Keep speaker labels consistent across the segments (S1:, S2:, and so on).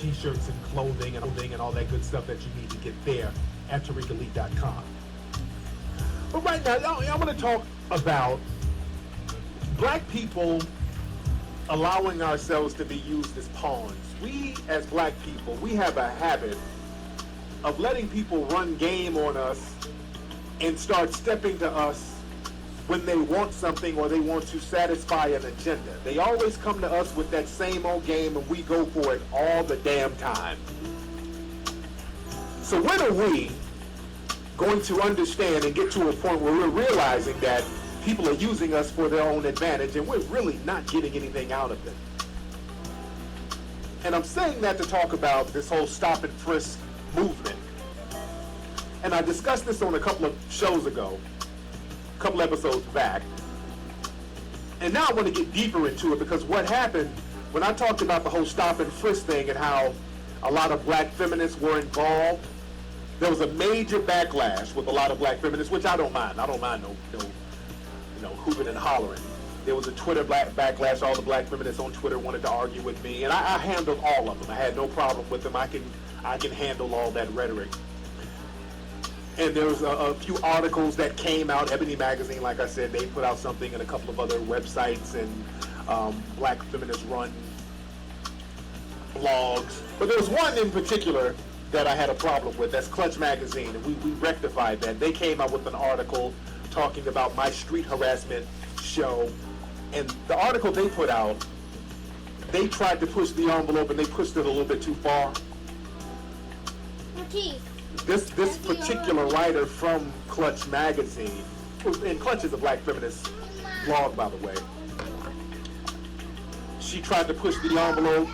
S1: t-shirts and clothing and all that good stuff that you need to get there at TariqElite.com. But right now, I want to talk about black people allowing ourselves to be used as pawns. We, as black people, we have a habit of letting people run game on us and start stepping to us when they want something or they want to satisfy an agenda. They always come to us with that same old game and we go for it all the damn time. So when are we going to understand and get to a point where we're realizing that people are using us for their own advantage and we're really not getting anything out of it? And I'm saying that to talk about this whole stop and frisk movement. And I discussed this on a couple of shows ago, a couple episodes back. And now I want to get deeper into it, because what happened when I talked about the whole stop and frisk thing and how a lot of black feminists were involved, there was a major backlash with a lot of black feminists, which I don't mind. I don't mind no hooping and hollering. There was a Twitter backlash. All the black feminists on Twitter wanted to argue with me, and I handled all of them. I had no problem with them. I can handle all that rhetoric. And there was a few articles that came out. Ebony Magazine, like I said, they put out something, and a couple of other websites and black feminist run blogs. But there was one in particular that I had a problem with. That's Clutch Magazine, and we rectified that. They came out with an article talking about my street harassment show, and the article they put out, they tried to push the envelope and they pushed it a little bit too far. This particular writer from Clutch Magazine, and Clutch is a black feminist blog, by the way, she tried to push the envelope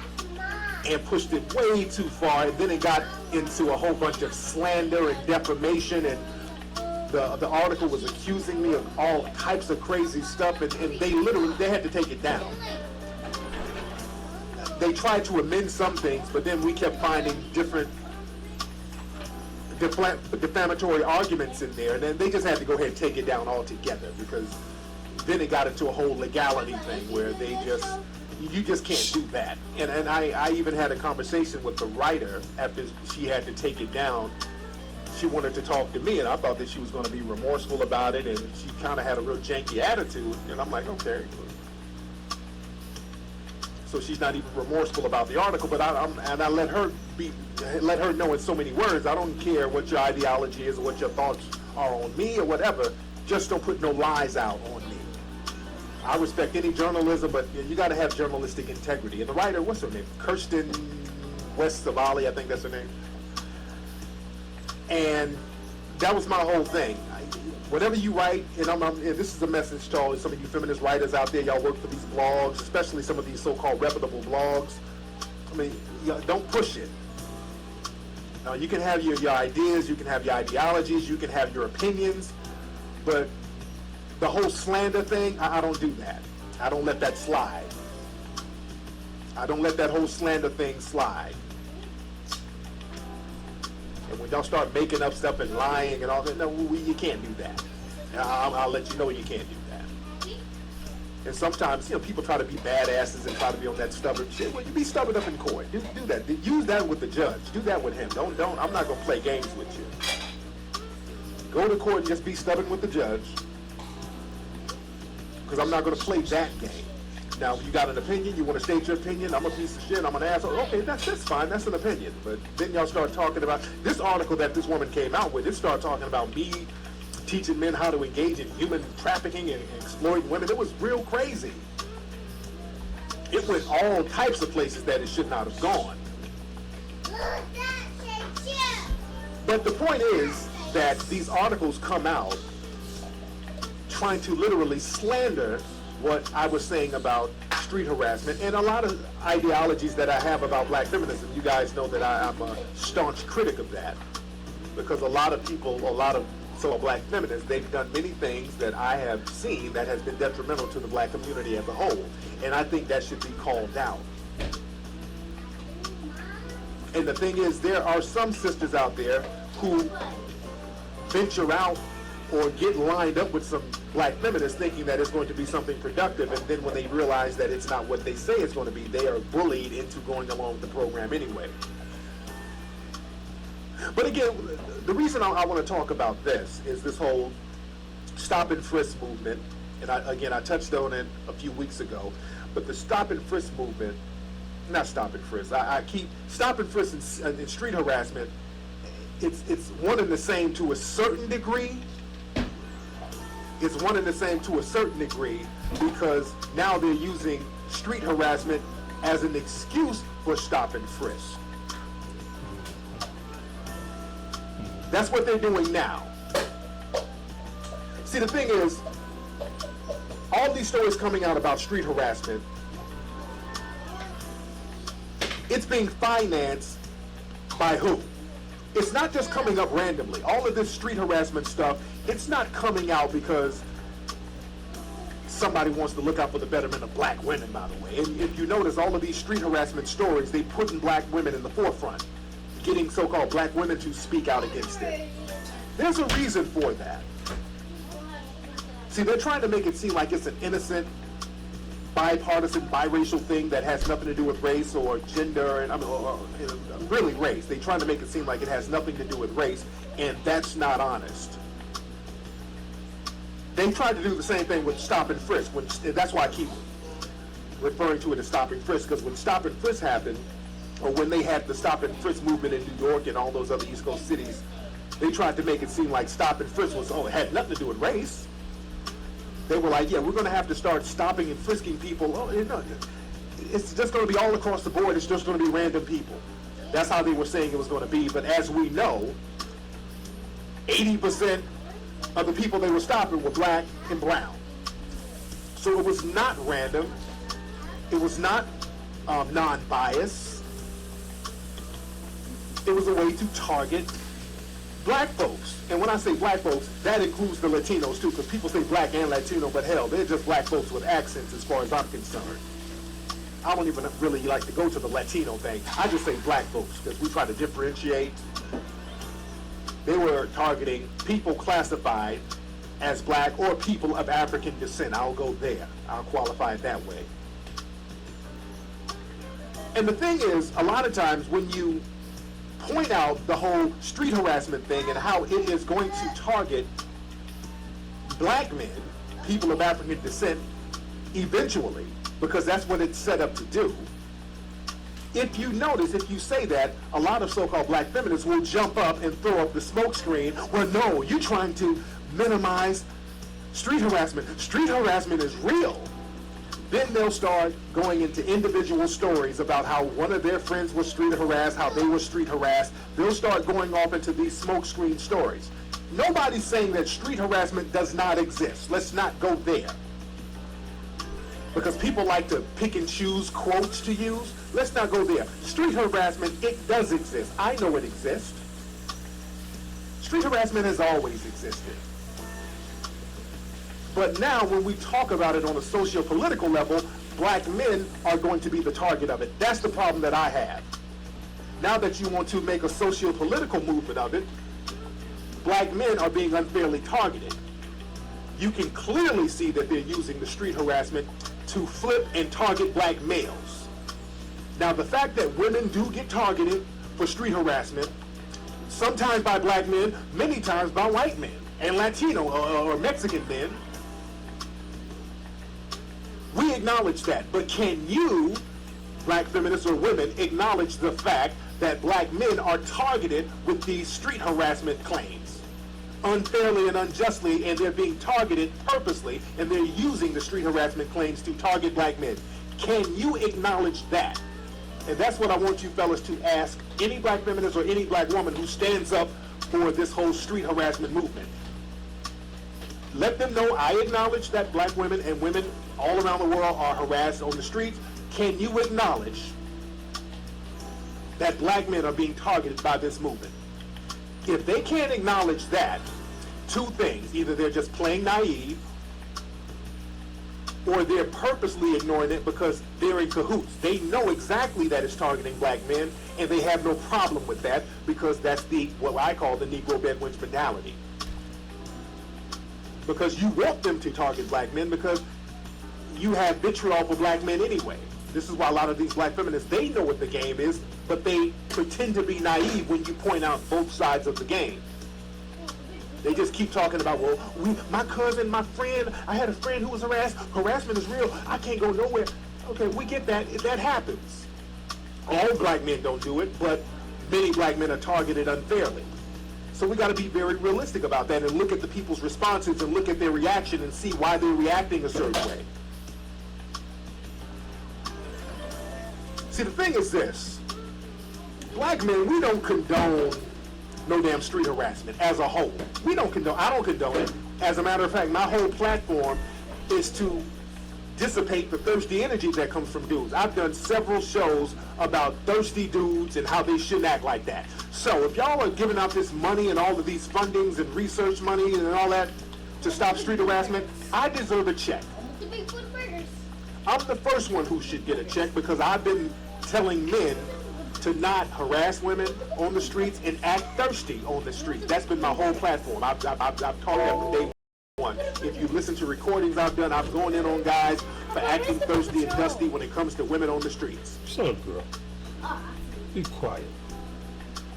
S1: and pushed it way too far, and then it got into a whole bunch of slander and defamation, and the article was accusing me of all types of crazy stuff, and they had to take it down. They tried to amend some things, but then we kept finding different defamatory arguments in there, and then they just had to go ahead and take it down altogether, because then it got into a whole legality thing where you just can't do that. And I even had a conversation with the writer after she had to take it down. She wanted to talk to me, and I thought that she was going to be remorseful about it, and she kind of had a real janky attitude, and I'm like, okay. So she's not even remorseful about the article, but I let her know in so many words, I don't care what your ideology is or what your thoughts are on me or whatever, just don't put no lies out on me. I respect any journalism, but you got to have journalistic integrity. And the writer, what's her name? Kirsten West Savali, I think that's her name. And that was my whole thing. Whatever you write, and this is a message to all some of you feminist writers out there, y'all work for these blogs, especially some of these so-called reputable blogs. I mean, don't push it. Now, you can have your ideas, you can have your ideologies, you can have your opinions, but the whole slander thing, I don't do that. I don't let that slide. I don't let that whole slander thing slide. And when y'all start making up stuff and lying and all that, no, you can't do that. I'll let you know you can't do that. And sometimes, people try to be badasses and try to be on that stubborn shit. Well, you be stubborn up in court. Do that. Use that with the judge. Do that with him. Don't. I'm not gonna play games with you. Go to court and just be stubborn with the judge, because I'm not gonna play that game. Now, you got an opinion, you want to state your opinion, I'm a piece of shit, I'm an asshole, okay, that's fine, that's an opinion. But then y'all start talking about, this article that this woman came out with, it started talking about me teaching men how to engage in human trafficking and exploiting women. It was real crazy. It went all types of places that it should not have gone. But the point is that these articles come out trying to literally slander what I was saying about street harassment and a lot of ideologies that I have about black feminism. You guys know that I'm a staunch critic of that, because a lot of people, black feminists, they've done many things that I have seen that has been detrimental to the black community as a whole, and I think that should be called out. And the thing is, there are some sisters out there who venture out or get lined up with some black feminists thinking that it's going to be something productive, and then when they realize that it's not what they say it's going to be, they are bullied into going along with the program anyway. But again, the reason I want to talk about this is this whole stop and frisk movement, and I touched on it a few weeks ago, but the stop and frisk movement, not stop and frisk, I keep stop and frisk and street harassment, it's one and the same to a certain degree. It's one and the same to a certain degree, because now they're using street harassment as an excuse for stop and frisk. That's what they're doing now. See, the thing is, all these stories coming out about street harassment, it's being financed by who? It's not just coming up randomly. All of this street harassment stuff, it's not coming out because somebody wants to look out for the betterment of black women, by the way. And if you notice, all of these street harassment stories, they putting black women in the forefront, getting so-called black women to speak out against it. There's a reason for that. See, they're trying to make it seem like it's an innocent, bipartisan, biracial thing that has nothing to do with race or gender, and really race. They're trying to make it seem like it has nothing to do with race, and that's not honest. They tried to do the same thing with stop and frisk. That's why I keep referring to it as stop and frisk, because when stop and frisk happened, or when they had the stop and frisk movement in New York and all those other East Coast cities, they tried to make it seem like stop and frisk was, it had nothing to do with race. They were like, yeah, we're going to have to start stopping and frisking people. It's just going to be all across the board. It's just going to be random people. That's how they were saying it was going to be. But as we know, 80% of the people they were stopping were black and brown. So it was not random. It was not non-biased. It was a way to target black folks. And when I say black folks, that includes the Latinos too, because people say black and Latino, but hell, they're just black folks with accents as far as I'm concerned. I don't even really like to go to the Latino thing. I just say black folks, because we try to differentiate. They were targeting people classified as black or people of African descent. I'll go there. I'll qualify it that way. And the thing is, a lot of times when you point out the whole street harassment thing and how it is going to target black men, people of African descent, eventually, because that's what it's set up to do. If you notice, if you say that, a lot of so-called black feminists will jump up and throw up the smoke screen, well, no, you're trying to minimize street harassment. Street harassment is real. Then they'll start going into individual stories about how one of their friends was street harassed, how they were street harassed. They'll start going off into these smokescreen stories. Nobody's saying that street harassment does not exist. Let's not go there. Because people like to pick and choose quotes to use. Let's not go there. Street harassment, it does exist. I know it exists. Street harassment has always existed. But now when we talk about it on a socio-political level, black men are going to be the target of it. That's the problem that I have. Now that you want to make a socio-political movement of it, black men are being unfairly targeted. You can clearly see that they're using the street harassment to flip and target black males. Now the fact that women do get targeted for street harassment, sometimes by black men, many times by white men and Latino or Mexican men, we acknowledge that. But can you, black feminists or women, acknowledge the fact that black men are targeted with these street harassment claims unfairly and unjustly, and they're being targeted purposely, and they're using the street harassment claims to target black men? Can you acknowledge that? And that's what I want you fellas to ask any black feminist or any black woman who stands up for this whole street harassment movement. Let them know I acknowledge that black women and women all around the world are harassed on the streets. Can you acknowledge that black men are being targeted by this movement? If they can't acknowledge that, two things: either they're just playing naive, or they're purposely ignoring it because they're in cahoots. They know exactly that it's targeting black men, and they have no problem with that because that's what I call the Negro bedwench mentality. because you want them to target black men because you have vitriol for black men anyway. This is why a lot of these black feminists, they know what the game is, but they pretend to be naive when you point out both sides of the game. They just keep talking about, well, my cousin, my friend, I had a friend who was harassed. Harassment is real. I can't go nowhere. Okay, we get that. That happens. All black men don't do it, but many black men are targeted unfairly. So we got to be very realistic about that and look at the people's responses and look at their reaction and see why they're reacting a certain way. See, the thing is this. Black men, we don't condone no damn street harassment as a whole. I don't condone it. As a matter of fact, my whole platform is to dissipate the thirsty energy that comes from dudes. I've done several shows about thirsty dudes and how they shouldn't act like that. So if y'all are giving out this money and all of these fundings and research money and all that to stop street harassment, I deserve a check. I'm the first one who should get a check because I've been telling men to not harass women on the streets and act thirsty on the street. That's been my whole platform. I've taught that from day one. If you listen to recordings I've done, I've gone in on guys for acting thirsty and dusty when it comes to women on the streets.
S2: Shut up, girl. Be quiet.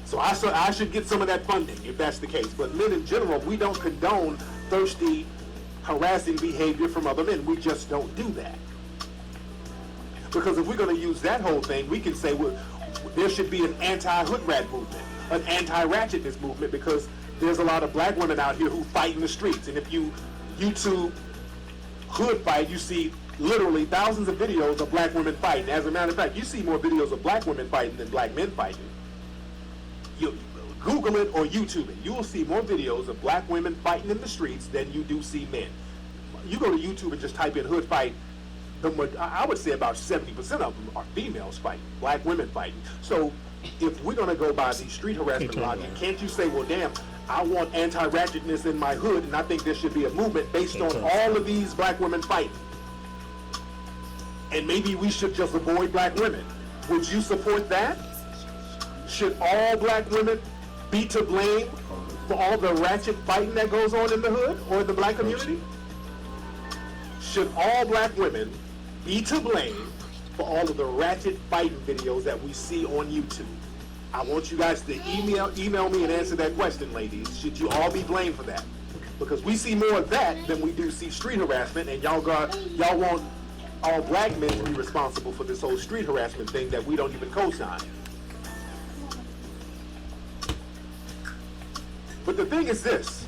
S1: So I should get some of that funding if that's the case. But men in general, we don't condone thirsty, harassing behavior from other men. We just don't do that. Because if we're going to use that whole thing, we can say, well, there should be an anti-hood rat movement, an anti-ratchetness movement, because there's a lot of black women out here who fight in the streets. And if you YouTube hood fight, you see literally thousands of videos of black women fighting. As a matter of fact, you see more videos of black women fighting than black men fighting. You Google it or YouTube it. You will see more videos of black women fighting in the streets than you do see men. You go to YouTube and just type in hood fight, I would say about 70% of them are females fighting, black women fighting. So if we're going to go by the street harassment logic, can't you say, well, damn, I want anti-ratchetness in my hood, and I think there should be a movement based on all of these black women fighting. And maybe we should just avoid black women. Would you support that? Should all black women be to blame for all the ratchet fighting that goes on in the hood or in the black community? Should all black women be to blame for all of the ratchet fighting videos that we see on YouTube? I want you guys to email me and answer that question, ladies. Should you all be blamed for that? Because we see more of that than we do see street harassment, and y'all want all black men to be responsible for this whole street harassment thing that we don't even co-sign. But the thing is this.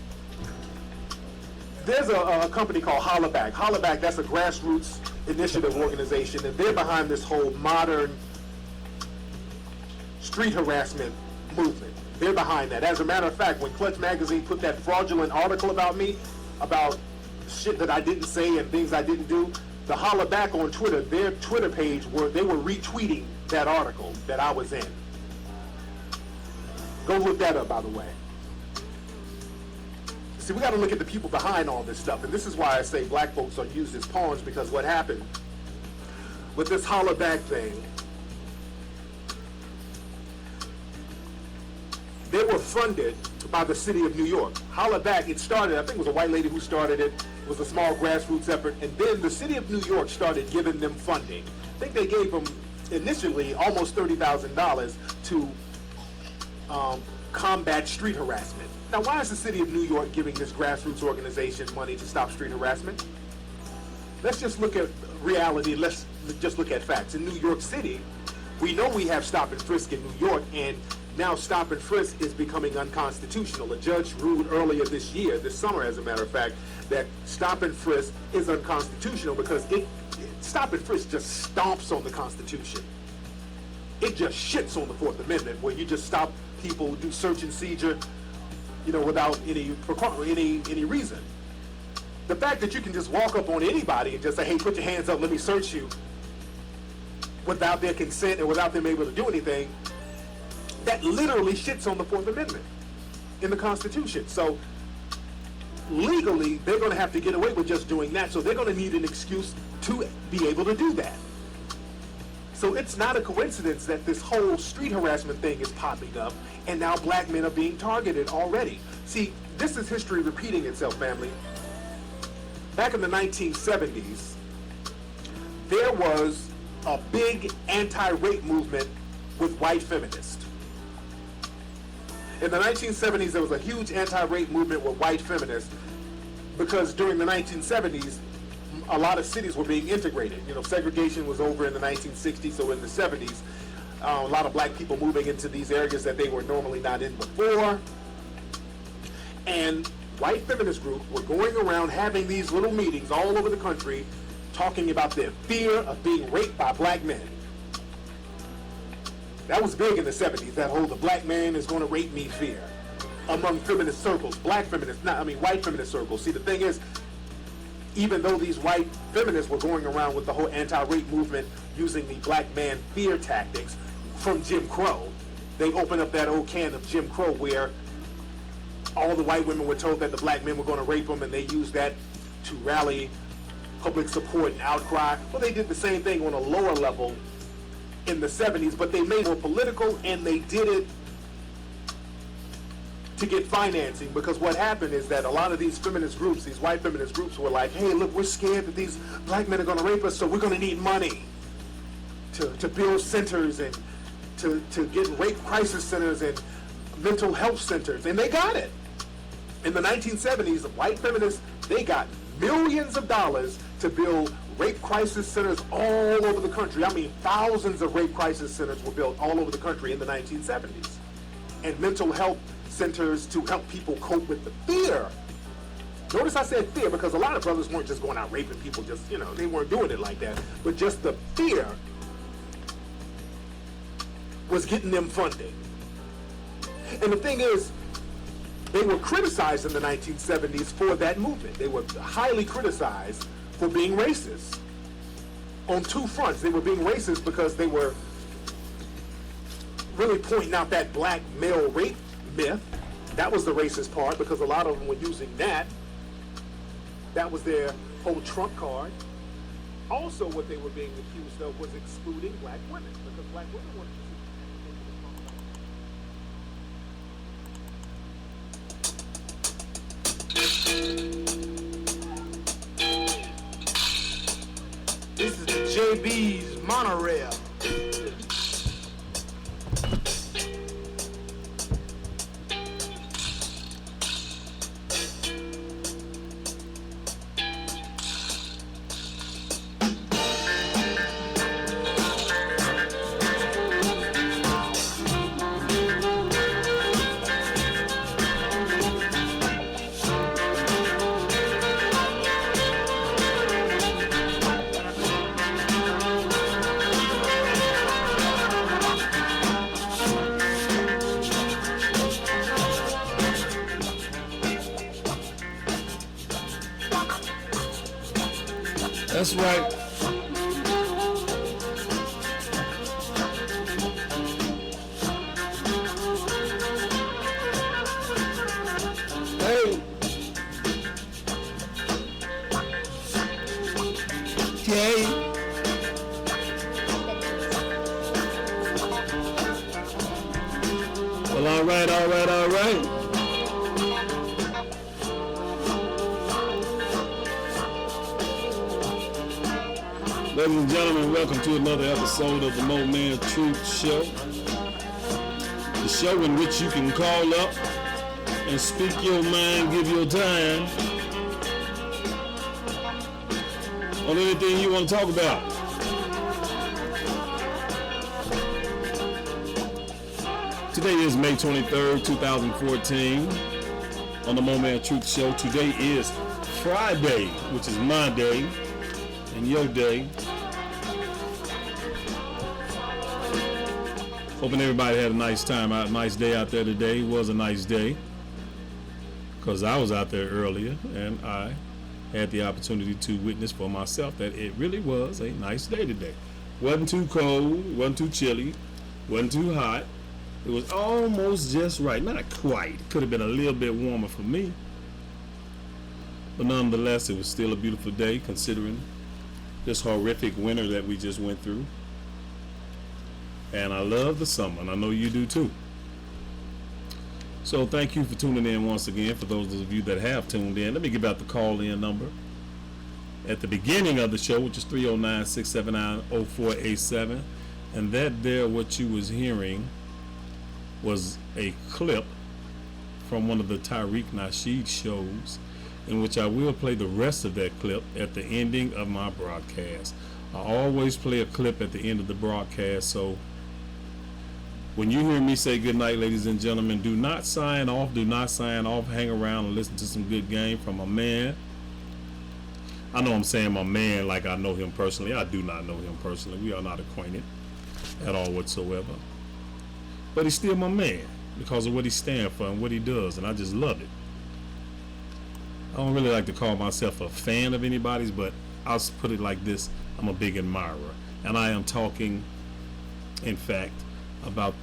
S1: There's a company called Hollaback. Hollaback, that's a grassroots initiative organization, and they're behind this whole modern street harassment movement. They're behind that. As a matter of fact, when Clutch Magazine put that fraudulent article about me, about shit that I didn't say and things I didn't do, the Hollaback on Twitter, their Twitter page, they were retweeting that article that I was in. Go look that up, by the way. See, we got to look at the people behind all this stuff, and this is why I say black folks are used as pawns, because what happened with this Hollaback thing, they were funded by the city of New York. Hollaback, it started, I think it was a white lady who started it. It was a small grassroots effort, and then the city of New York started giving them funding. I think they gave them initially almost $30,000 to combat street harassment. Now, why is the city of New York giving this grassroots organization money to stop street harassment? Let's just look at reality. Let's just look at facts. In New York City, we know we have stop and frisk in New York, and now stop and frisk is becoming unconstitutional. A judge ruled earlier this year, this summer as a matter of fact, that stop and frisk is unconstitutional because stop and frisk just stomps on the Constitution. It just shits on the Fourth Amendment, where you just stop people, do search and seizure, without any reason. The fact that you can just walk up on anybody and just say, hey, put your hands up, let me search you, without their consent and without them able to do anything, that literally shits on the Fourth Amendment in the Constitution. So legally, they're going to have to get away with just doing that, so they're going to need an excuse to be able to do that. So it's not a coincidence that this whole street harassment thing is popping up, and now black men are being targeted already. See, this is history repeating itself, family. back in the 1970s, there was a big anti-rape movement with white feminists. In the 1970s, there was a huge anti-rape movement with white feminists because during the 1970s, a lot of cities were being integrated. You know, segregation was over in the 1960s, so in the 70s, a lot of black people moving into these areas that they were normally not in before. And white feminist groups were going around having these little meetings all over the country talking about their fear of being raped by black men. That was big in the 70s, that whole the black man is going to rape me fear among feminist circles, white feminist circles. See, the thing is, even though these white feminists were going around with the whole anti-rape movement using the black man fear tactics from Jim Crow, they opened up that old can of Jim Crow where all the white women were told that the black men were going to rape them, and they used that to rally public support and outcry. Well, they did the same thing on a lower level in the 70s, but they made it more political, and they did it to get financing, because what happened is that a lot of these feminist groups, these white feminist groups, were like, hey, look, we're scared that these black men are going to rape us, so we're going to need money to build centers and to get rape crisis centers and mental health centers, and they got it. In the 1970s, the white feminists, they got millions of dollars to build rape crisis centers all over the country. I mean, thousands of rape crisis centers were built all over the country in the 1970s. And mental health centers to help people cope with the fear. Notice I said fear because a lot of brothers weren't just going out raping people, just, you know, they weren't doing it like that. But just the fear was getting them funding. And the thing is, they were criticized in the 1970s for that movement. They were highly criticized for being racist. On two fronts. They were being racist because they were really pointing out that black male rape myth. That was the racist part, because a lot of them were using that. That was their whole trump card. Also, what they were being accused of was excluding black women, because black women were
S3: This is the JB's monorail.
S2: That's right. Hey. Okay. Well, all right. Ladies and gentlemen, welcome to another episode of the Mo Man Truth Show. The show in which you can call up and speak your mind, give your time on anything you want to talk about. Today is May 23rd, 2014 on the Mo Man Truth Show. Today is Friday, which is my day and your day. Hoping everybody had a nice time out, nice day out there today. It was a nice day because I was out there earlier and I had the opportunity to witness for myself that it really was a nice day today. Wasn't too cold, wasn't too chilly, wasn't too hot. It was almost just right. Not quite. Could have been a little bit warmer for me. But nonetheless, it was still a beautiful day considering this horrific winter that we just went through. And I love the summer, and I know you do too. So thank you for tuning in once again. For those of you that have tuned in, let me give out the call-in number. at the beginning of the show, which is 309-679-0487. And that there, what you was hearing was a clip from one of the Tariq Nasheed shows, in which I will play the rest of that clip at the ending of my broadcast. I always play a clip at the end of the broadcast, so when you hear me say good night, ladies and gentlemen, do not sign off. Do not sign off. Hang around and listen to some good game from a man. I know I'm saying my man like I know him personally. I do not know him personally. We are not acquainted at all whatsoever. But he's still my man because of what he stands for and what he does, and I just love it. I don't really like to call myself a fan of anybody's, but I'll put it like this. I'm a big admirer. And I am talking, in fact, about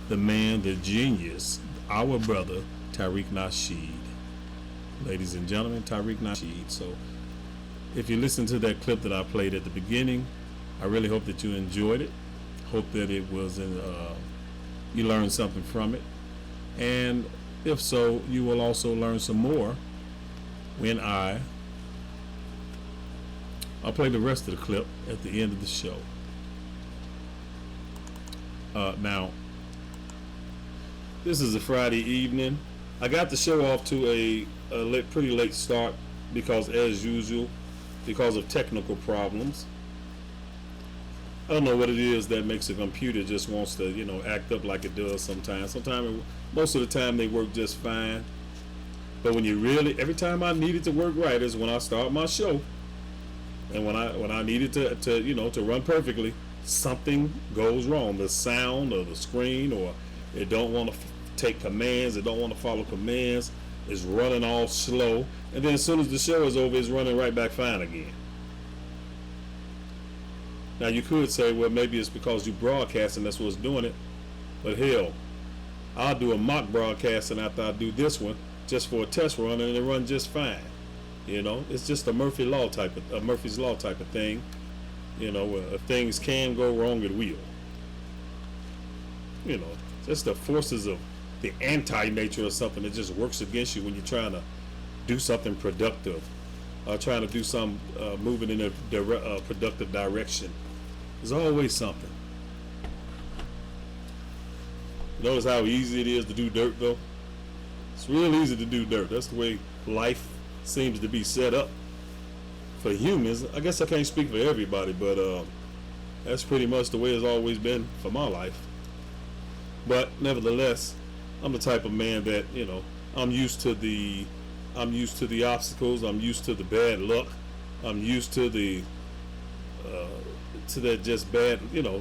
S2: the man, the genius, our brother, Tariq Nasheed. Ladies and gentlemen, Tariq Nasheed. So, if you listen to that clip that I played at the beginning, I really hope that you enjoyed it. Hope that it was, you learned something from it. And if so, you will also learn some more when I'll play the rest of the clip at the end of the show. Now, this is a Friday evening. I got the show off to a pretty late start because, as usual, because of technical problems. I don't know what it is that makes a computer just wants to, act up like it does sometimes. Most of the time they work just fine. But when every time I need it to work right is when I start my show. And when I need it to run perfectly, something goes wrong. The sound or the screen, or it don't want to take commands, it don't want to follow commands, it's running all slow. And then as soon as the show is over, it's running right back fine again. Now you could say, well, maybe it's because you broadcast and that's what's doing it. But hell, I'll do a mock broadcasting after I do this one just for a test run, and it run just fine. It's just a Murphy's Law type of thing. If things can go wrong, it will. Just the forces of the anti-nature of something that just works against you when you're trying to do something productive, trying to do some moving in a productive direction. There's always something. Notice how easy it is to do dirt, though. It's real easy to do dirt. That's the way life seems to be set up for humans. I guess I can't speak for everybody, but that's pretty much the way it's always been for my life. But nevertheless, I'm the type of man that I'm used to the obstacles. I'm used to the bad luck. I'm used to that just bad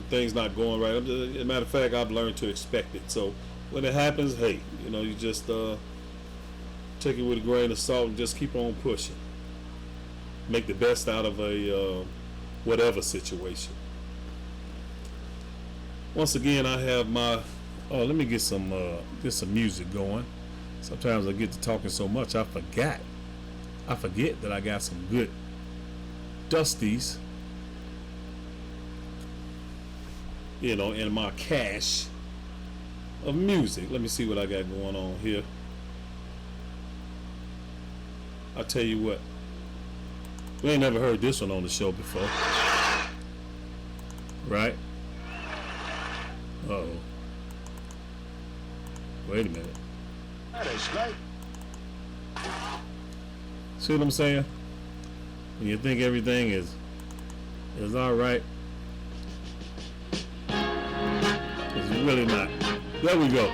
S2: things not going right. As a matter of fact, I've learned to expect it. So when it happens, hey, you just take it with a grain of salt and just keep on pushing. Make the best out of a whatever situation. Once again, I have my let me get some music going. Sometimes I get to talking so much I forget that I got some good dusties in my cache of music. Let me see what I got going on here. I'll tell you what, we ain't never heard this one on the show before, right? Uh-oh. Wait a minute. See what I'm saying? When you think everything is all right, it's really not. There we go.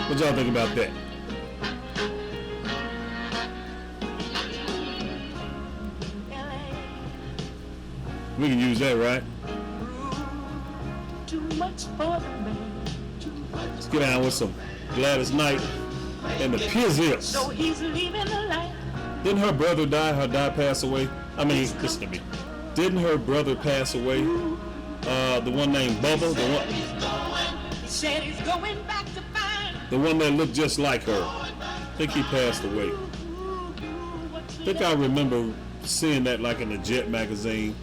S2: What y'all think about that? We can use that, right? Let's get down with some Gladys Knight and the Pizzles.
S4: So he's leaving the light.
S2: Didn't her brother die? Her dad passed away? I mean, listen to me. Didn't her brother pass away? The one named Bubba, the one that looked just like her. I think he passed away. I think I remember seeing that like in the Jet magazine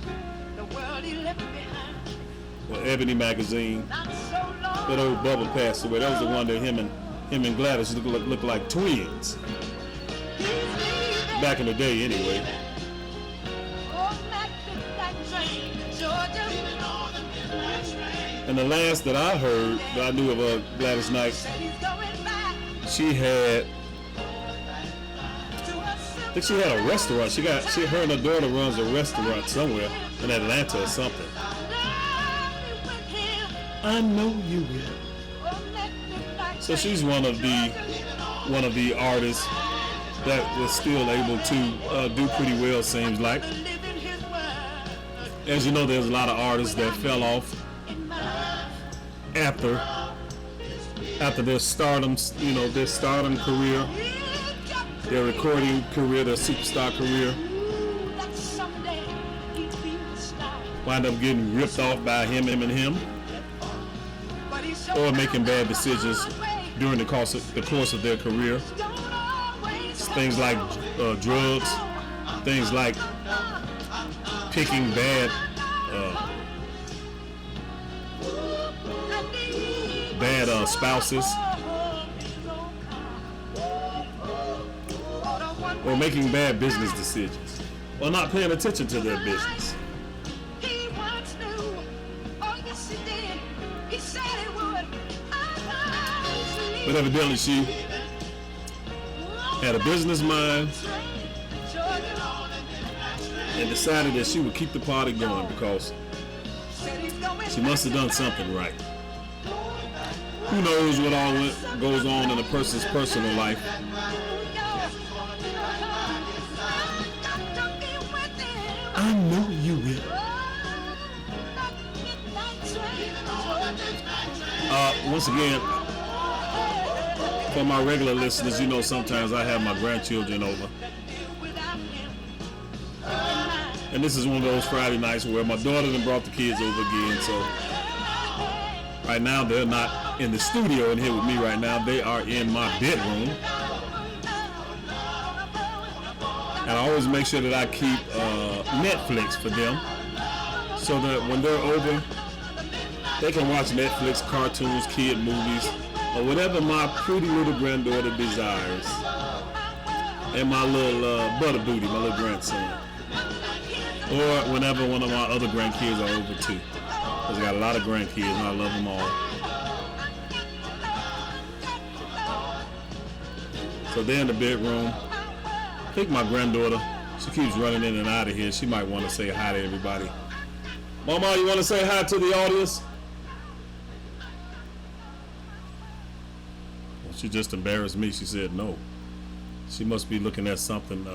S2: or Ebony magazine. That old Bubba passed away. That was the one that him and Gladys looked like twins. back in the day anyway. And the last that I heard, that I knew of Gladys Knight, she had, I think she had a restaurant. Her and her daughter runs a restaurant somewhere in Atlanta or something. I know you will. So she's one of the artists that was still able to do pretty well, seems like. As you know, there's a lot of artists that fell off after their stardom, their stardom career, their recording career, their superstar career, wind up getting ripped off by him, or making bad decisions during the course of their career. Things like drugs, things like picking bad spouses, or making bad business decisions, or not paying attention to their business. But evidently she had a business mind and decided that she would keep the party going because she must have done something right. Who knows what all goes on in a person's personal life? I know you will. Once again, for my regular listeners, you know sometimes I have my grandchildren over. And this is one of those Friday nights where my daughter done brought the kids over again. So right now they're not in the studio in here with me right now. They are in my bedroom. And I always make sure that I keep Netflix for them so that when they're over, they can watch Netflix, cartoons, kid movies, or whatever my pretty little granddaughter desires. And my little butter booty, my little grandson. Or whenever one of my other grandkids are over too. Because I got a lot of grandkids and I love them all. So they're in the bedroom. I think my granddaughter, she keeps running in and out of here. She might want to say hi to everybody. Mama, you want to say hi to the audience? Well, she just embarrassed me. She said no. She must be looking at something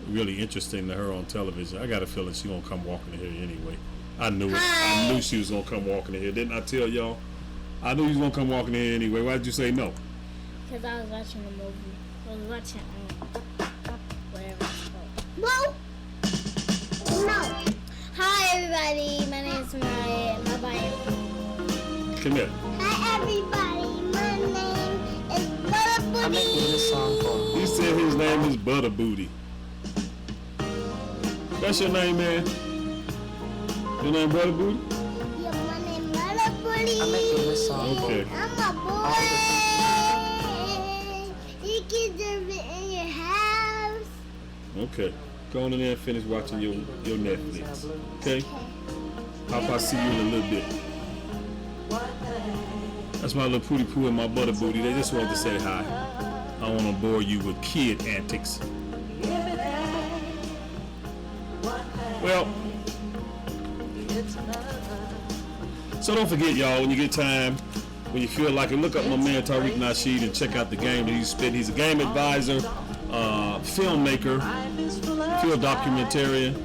S2: really interesting to her on television. I got a feeling she's going to come walking in here anyway. I knew it. I knew she was going to come walking in here. Didn't I tell y'all? I knew he was going to come walking in here anyway. Why did you say no?
S4: Because I was watching a movie. I was watching whatever it's called. No. Hi, everybody. My name is Mariah. Bye-bye.
S2: Come here.
S4: Hi, everybody. My name is Butter Booty.
S3: I'm making this song for
S2: He said his name is Butter Booty. That's your name, man? Your name Butter Booty?
S4: Yeah, my name is Butter Booty.
S3: I'm making this song
S2: Okay.
S4: I'm a boy. You can do it in your house.
S2: Okay. Go on in there and finish watching your Netflix. Okay? I'll probably see you in a little bit. That's my little pooty poo and my Butter Booty. They just wanted to say hi. I don't want to bore you with kid antics. Well, so don't forget, y'all, when you get time, when you feel like it, look up my man Tariq Nasheed and check out the game that he's spitting. He's a game advisor, filmmaker, field documentarian,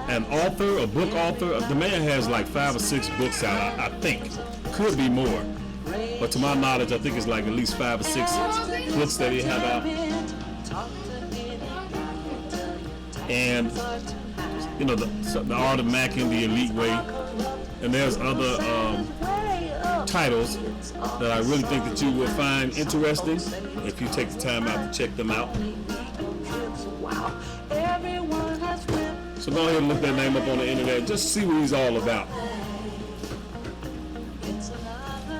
S2: an author, a book author. The man has like 5 or 6 books out, I think. Could be more. But to my knowledge, I think it's like at least 5 or 6 books that he have out. And, you know, the Art of Macking, The Elite Way. And there's other titles that I really think that you will find interesting if you take the time out to check them out. So go ahead and look that name up on the internet. Just see what he's all about.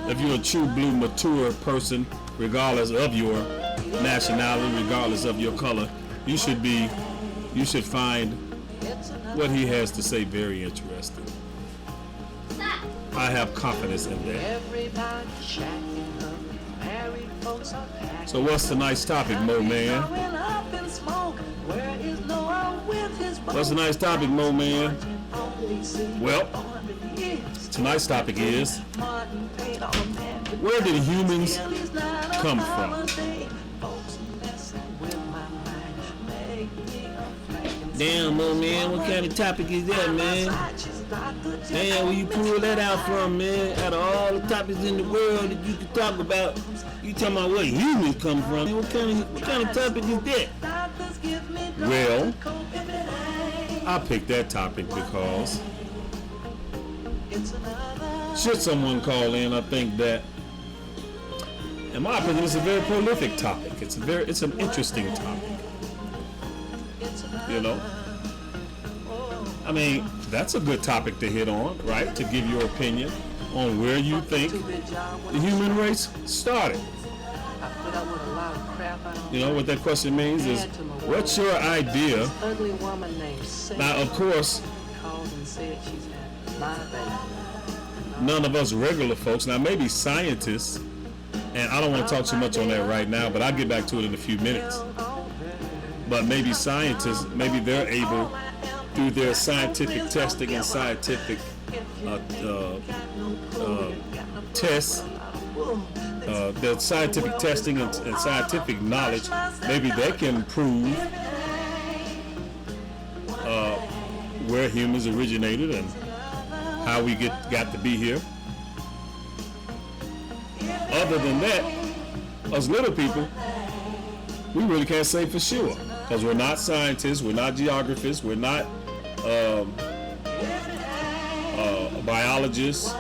S2: If you're a true blue mature person, regardless of your nationality, regardless of your color, you should find what he has to say very interesting. I have confidence in that. So what's tonight's topic, Mo Man? What's tonight's topic, Mo Man? Well, tonight's topic is, where did humans come from? Damn, Mo Man, what kind of topic is that, man? Damn, where you pull that out from, man? Out of all the topics in the world that you could talk about, you talking about where humans come from? Man, what kind of topic is that? Well, I picked that topic because should someone call in, I think that, in my opinion, it's a very prolific topic. It's an interesting topic. You know, I mean, that's a good topic to hit on, right? To give your opinion on where you think the human race started. You know what that question means is, what's your idea? Now, of course, none of us regular folks, now maybe scientists, and I don't want to talk too much on that right now, but I'll get back to it in a few minutes. But maybe scientists, maybe they're able, through their scientific testing and scientific tests, their scientific testing and scientific knowledge, maybe they can prove where humans originated and how we got to be here. Other than that, us little people, we really can't say for sure, because we're not scientists, we're not geographers, we're not biologists,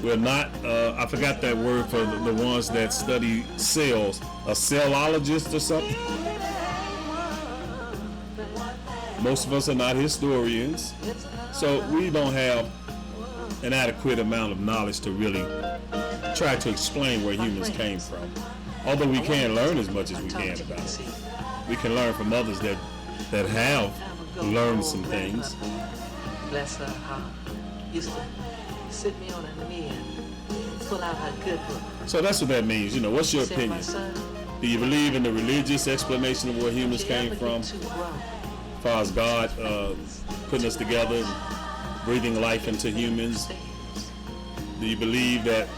S2: we're not, I forgot that word for the ones that study cells, a cellologist or something. Most of us are not historians, so we don't have an adequate amount of knowledge to really try to explain where humans came from. Although we can learn as much as we can about it. We can learn from others that have learned some things.
S3: Bless her heart. Used to sit me on her knee and pull out her good book.
S2: So that's what that means. You know, what's your opinion? Do you believe in the religious explanation of where humans came from? As far as God putting us together and breathing life into humans? Do you believe that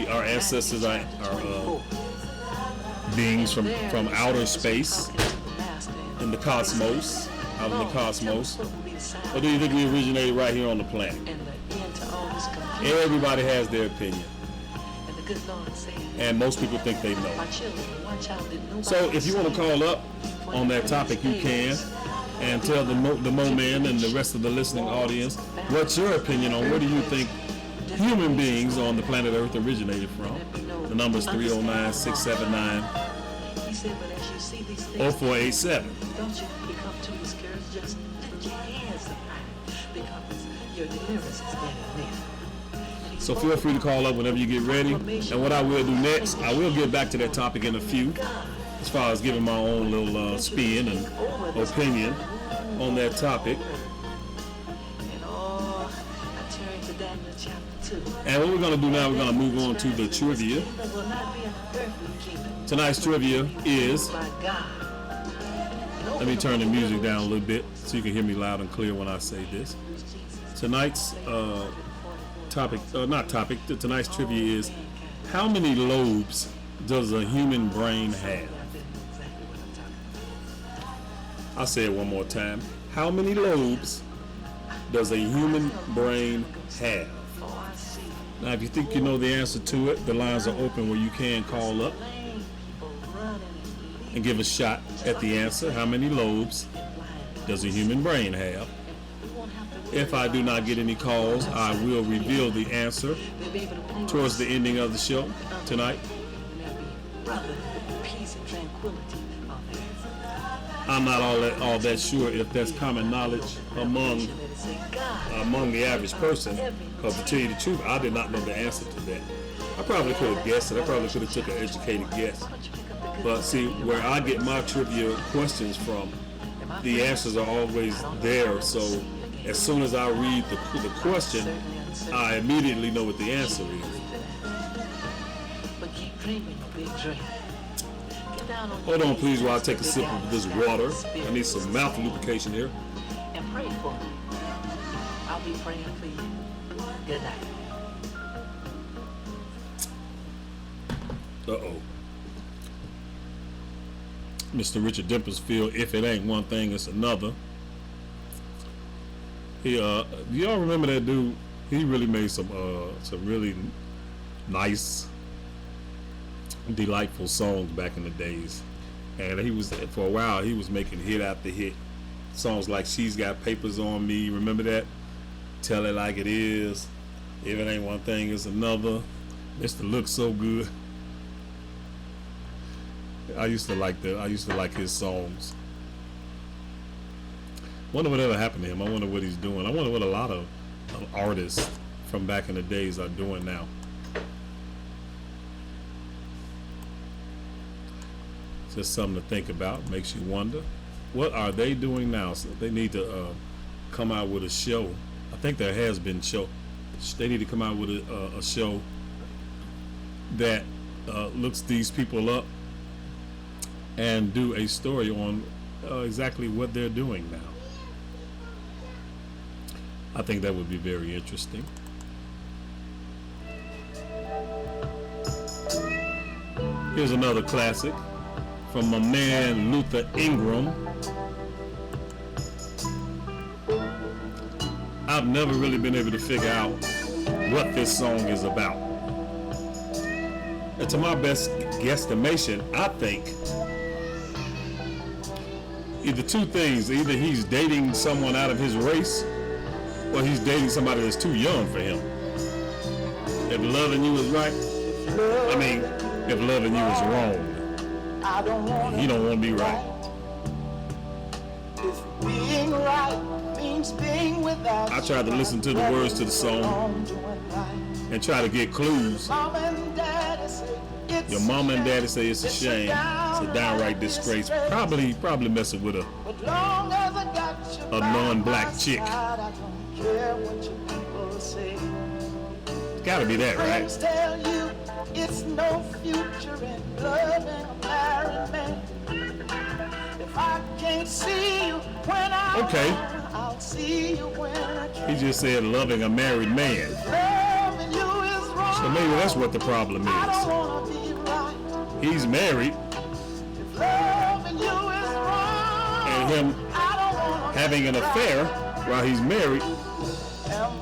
S2: our ancestors are beings from outer space, in the cosmos, out in the cosmos? Or do you think we originated right here on the planet? Everybody has their opinion, and most people think they know. So if you want to call up on that topic, you can, and tell the Mo Man and the rest of the listening audience what's your opinion on where do you think human beings on the planet Earth originated from. The number is 309-679-0487.
S3: Don't you become too discouraged, just lift your hands up high, because your deliverance is standing there.
S2: So feel free to call up whenever you get ready. And what I will do next, I will get back to that topic in a few, as far as giving my own little spin and opinion on that topic. And what we're going to do now, we're going to move on to the trivia. Tonight's trivia is, let me turn the music down a little bit so you can hear me loud and clear when I say this. Tonight's tonight's trivia is, how many lobes does a human brain have? I'll say it one more time. How many lobes does a human brain have? Now, if you think you know the answer to it, the lines are open where you can call up and give a shot at the answer. How many lobes does a human brain have? If I do not get any calls, I will reveal the answer towards the ending of the show tonight. I'm not all that sure if that's common knowledge among the average person, because to tell you the truth, I did not know the answer to that. I probably could have guessed it. I probably could have took an educated guess. But see, where I get my trivia questions from, the answers are always there. So as soon as I read the question, I immediately know what the answer is.
S3: But keep dreaming a big dream. Get down on
S2: Hold
S3: your
S2: on,
S3: knees
S2: please, while I
S3: and
S2: take a
S3: sit
S2: sip
S3: down
S2: of this
S3: and
S2: water.
S3: spirit
S2: I need some mouth lubrication here.
S3: and pray for me. I'll be praying for you. Good night.
S2: Uh-oh. Mr. Richard Dimplersfield, if it ain't one thing, it's another. He do y'all remember that dude? He really made some really nice, delightful songs back in the days. And he was, for a while, he was making hit after hit. Songs like She's Got Papers on Me, remember that? Tell It Like It Is. If It Ain't One Thing, It's Another. Mr. Look So Good. I used to like his songs. Wonder whatever happened to him. I wonder what he's doing. I wonder what a lot of artists from back in the days are doing now. Just something to think about. Makes you wonder. What are they doing now? So they need to come out with a show. I think there has been show. They need to come out with a show that looks these people up and do a story on exactly what they're doing now. I think that would be very interesting. Here's another classic from my man Luther Ingram. I've never really been able to figure out what this song is about. And to my best guesstimation, I think either two things. Either he's dating someone out of his race, or he's dating somebody that's too young for him. If loving you is right, I mean, if loving you is wrong, he don't want to be right.
S5: If being right means being without,
S2: I tried to listen to the words to the song and try to get clues.
S5: Mom and Daddy say it's
S2: Your mom and daddy say it's a shame. It's a downright disgrace. Probably messing with a
S5: But long as I got you by
S2: non-black
S5: my
S2: chick.
S5: side, I don't care what you people say.
S2: Gotta be that, right?
S5: Friends tell you it's no future in loving a married man. If I can't see you when I
S2: Okay.
S5: want, I'll see you when I can.
S2: He just said loving a married man.
S5: Loving you is wrong.
S2: So maybe that's what the problem
S5: I don't
S2: is.
S5: wanna be right.
S2: He's married,
S5: If loving you is wrong,
S2: and him
S5: I don't wanna
S2: having an affair while he's married,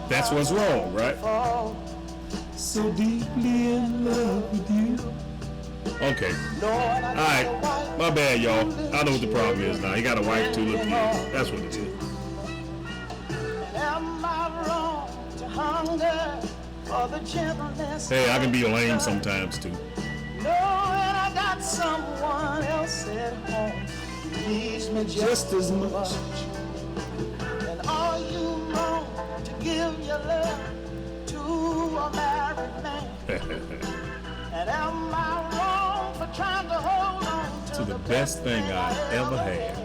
S2: that's what's wrong, right?
S5: fall.
S2: So deeply in love with you. Okay.
S5: Lord, I
S2: Alright. My bad, y'all. I know what the problem is now. He got a wife, two little kids. That's what it is.
S5: am I wrong to hunger for the gentleness?
S2: Hey, I can be lame sometimes too.
S5: Knowing I got someone else at home who needs me just as much. And are you wrong to give your love to a married man? And am I wrong for trying to hold on
S2: To the best thing I ever had.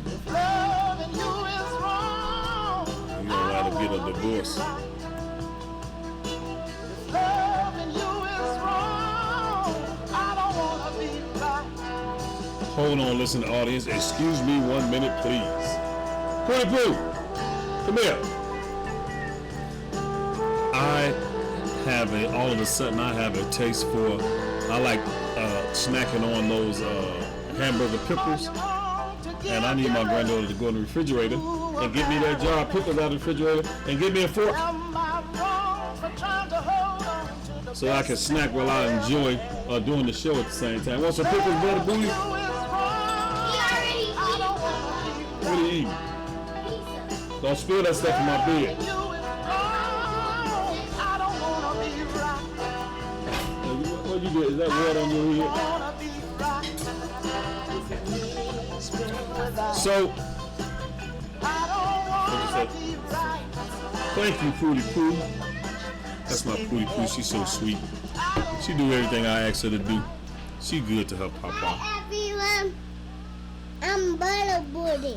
S5: If loving you is wrong,
S2: You gonna have to get a divorce.
S5: if loving you is wrong, I don't wanna be right.
S2: Hold on, listen, audience. Excuse me 1 minute, please. Pooty Poo, come here. All of a sudden, I have a taste for, I like snacking on those hamburger pickles. And I need my granddaughter to go in the refrigerator and get me that jar of pickles out of the refrigerator and get me a fork
S5: Am I wrong for trying to hold on to the
S2: so I can snack while I enjoy doing the show at the same time. Want some pickles, brother Booty?
S5: you is wrong? I don't wanna be
S2: What are you eating?
S4: Pizza.
S2: Don't spill that stuff in my bed.
S5: you is wrong. I don't wanna be right.
S2: What you did? Is that water on your head?
S5: Wanna be right. If it means being without,
S2: So,
S5: I don't wanna
S2: What'd
S5: be right.
S2: thank you, Pooty Poo. That's my Pootie Poo. She's so sweet. She do everything I ask her to do. She good to her papa.
S4: Hi everyone, I'm Butter Booty.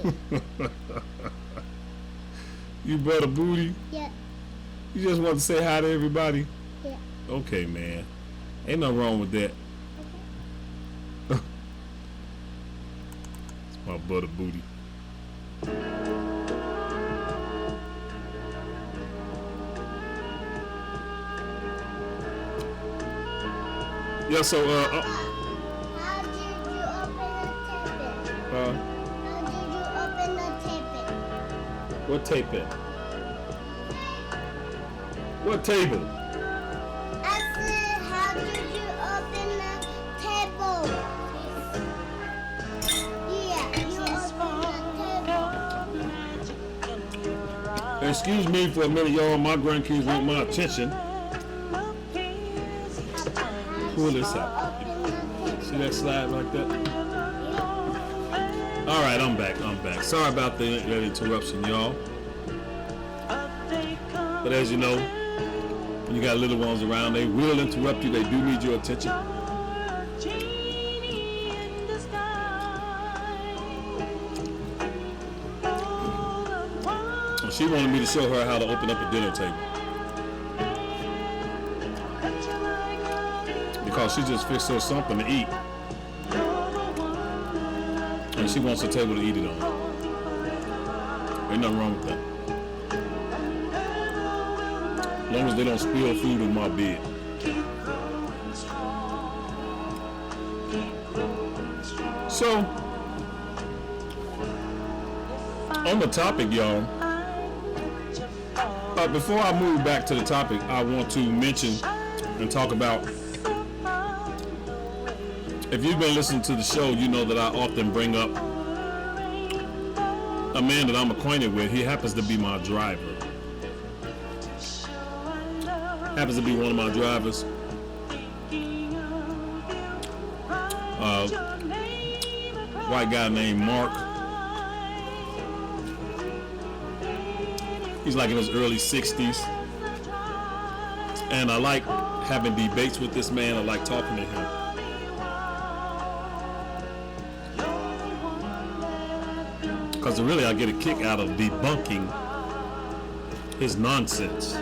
S2: You butter booty?
S4: Yeah,
S2: You just want to say hi to everybody?
S4: yeah.
S2: Okay, man. Ain't nothing wrong with that. It's my butter booty. Yeah, so
S4: How did you open the tippet? How did you open the tippet?
S2: what tape it? What table?
S4: I said, how did you open the table? Yeah, you opened the table.
S2: Excuse me for a minute, y'all. My grandkids want my attention. Pull this out. See that slide like that? All right, I'm back. Sorry about that interruption, y'all. But as you know, when you got little ones around, they will interrupt you. They do need your attention. And she wanted me to show her how to open up a dinner table. Because she just fixed her something to eat. And she wants a table to eat it on. Ain't nothing wrong with that. As long as they don't spill food in my bed. So, on the topic, y'all, before I move back to the topic, I want to mention and talk about, if you've been listening to the show, you know that I often bring up a man that I'm acquainted with. He happens to be my driver. Happens to be one of my drivers. White guy named Mark. He's like in his early 60s. And I like having debates with this man. I like talking to him. Because really I get a kick out of debunking his nonsense.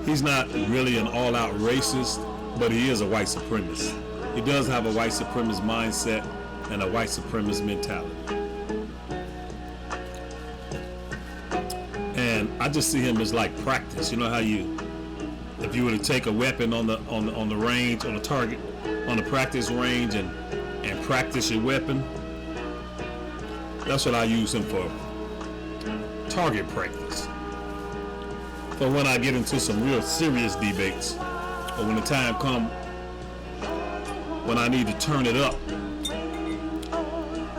S2: He's not really an all-out racist, but he is a white supremacist. He does have a white supremacist mindset and a white supremacist mentality. And I just see him as like practice. You know how if you were to take a weapon on the range, on the target, on the practice range and practice your weapon. That's what I use him for. Target practice. But when I get into some real serious debates, or when the time comes when I need to turn it up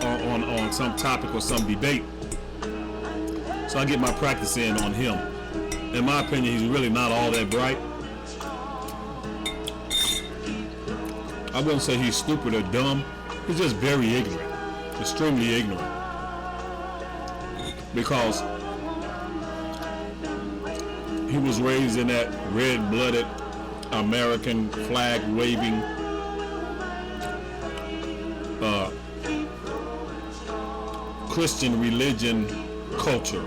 S2: on some topic or some debate, so I get my practice in on him. In my opinion, he's really not all that bright. I wouldn't say he's stupid or dumb. He's just very ignorant, extremely ignorant. Because he was raised in that red-blooded American flag-waving Christian religion culture.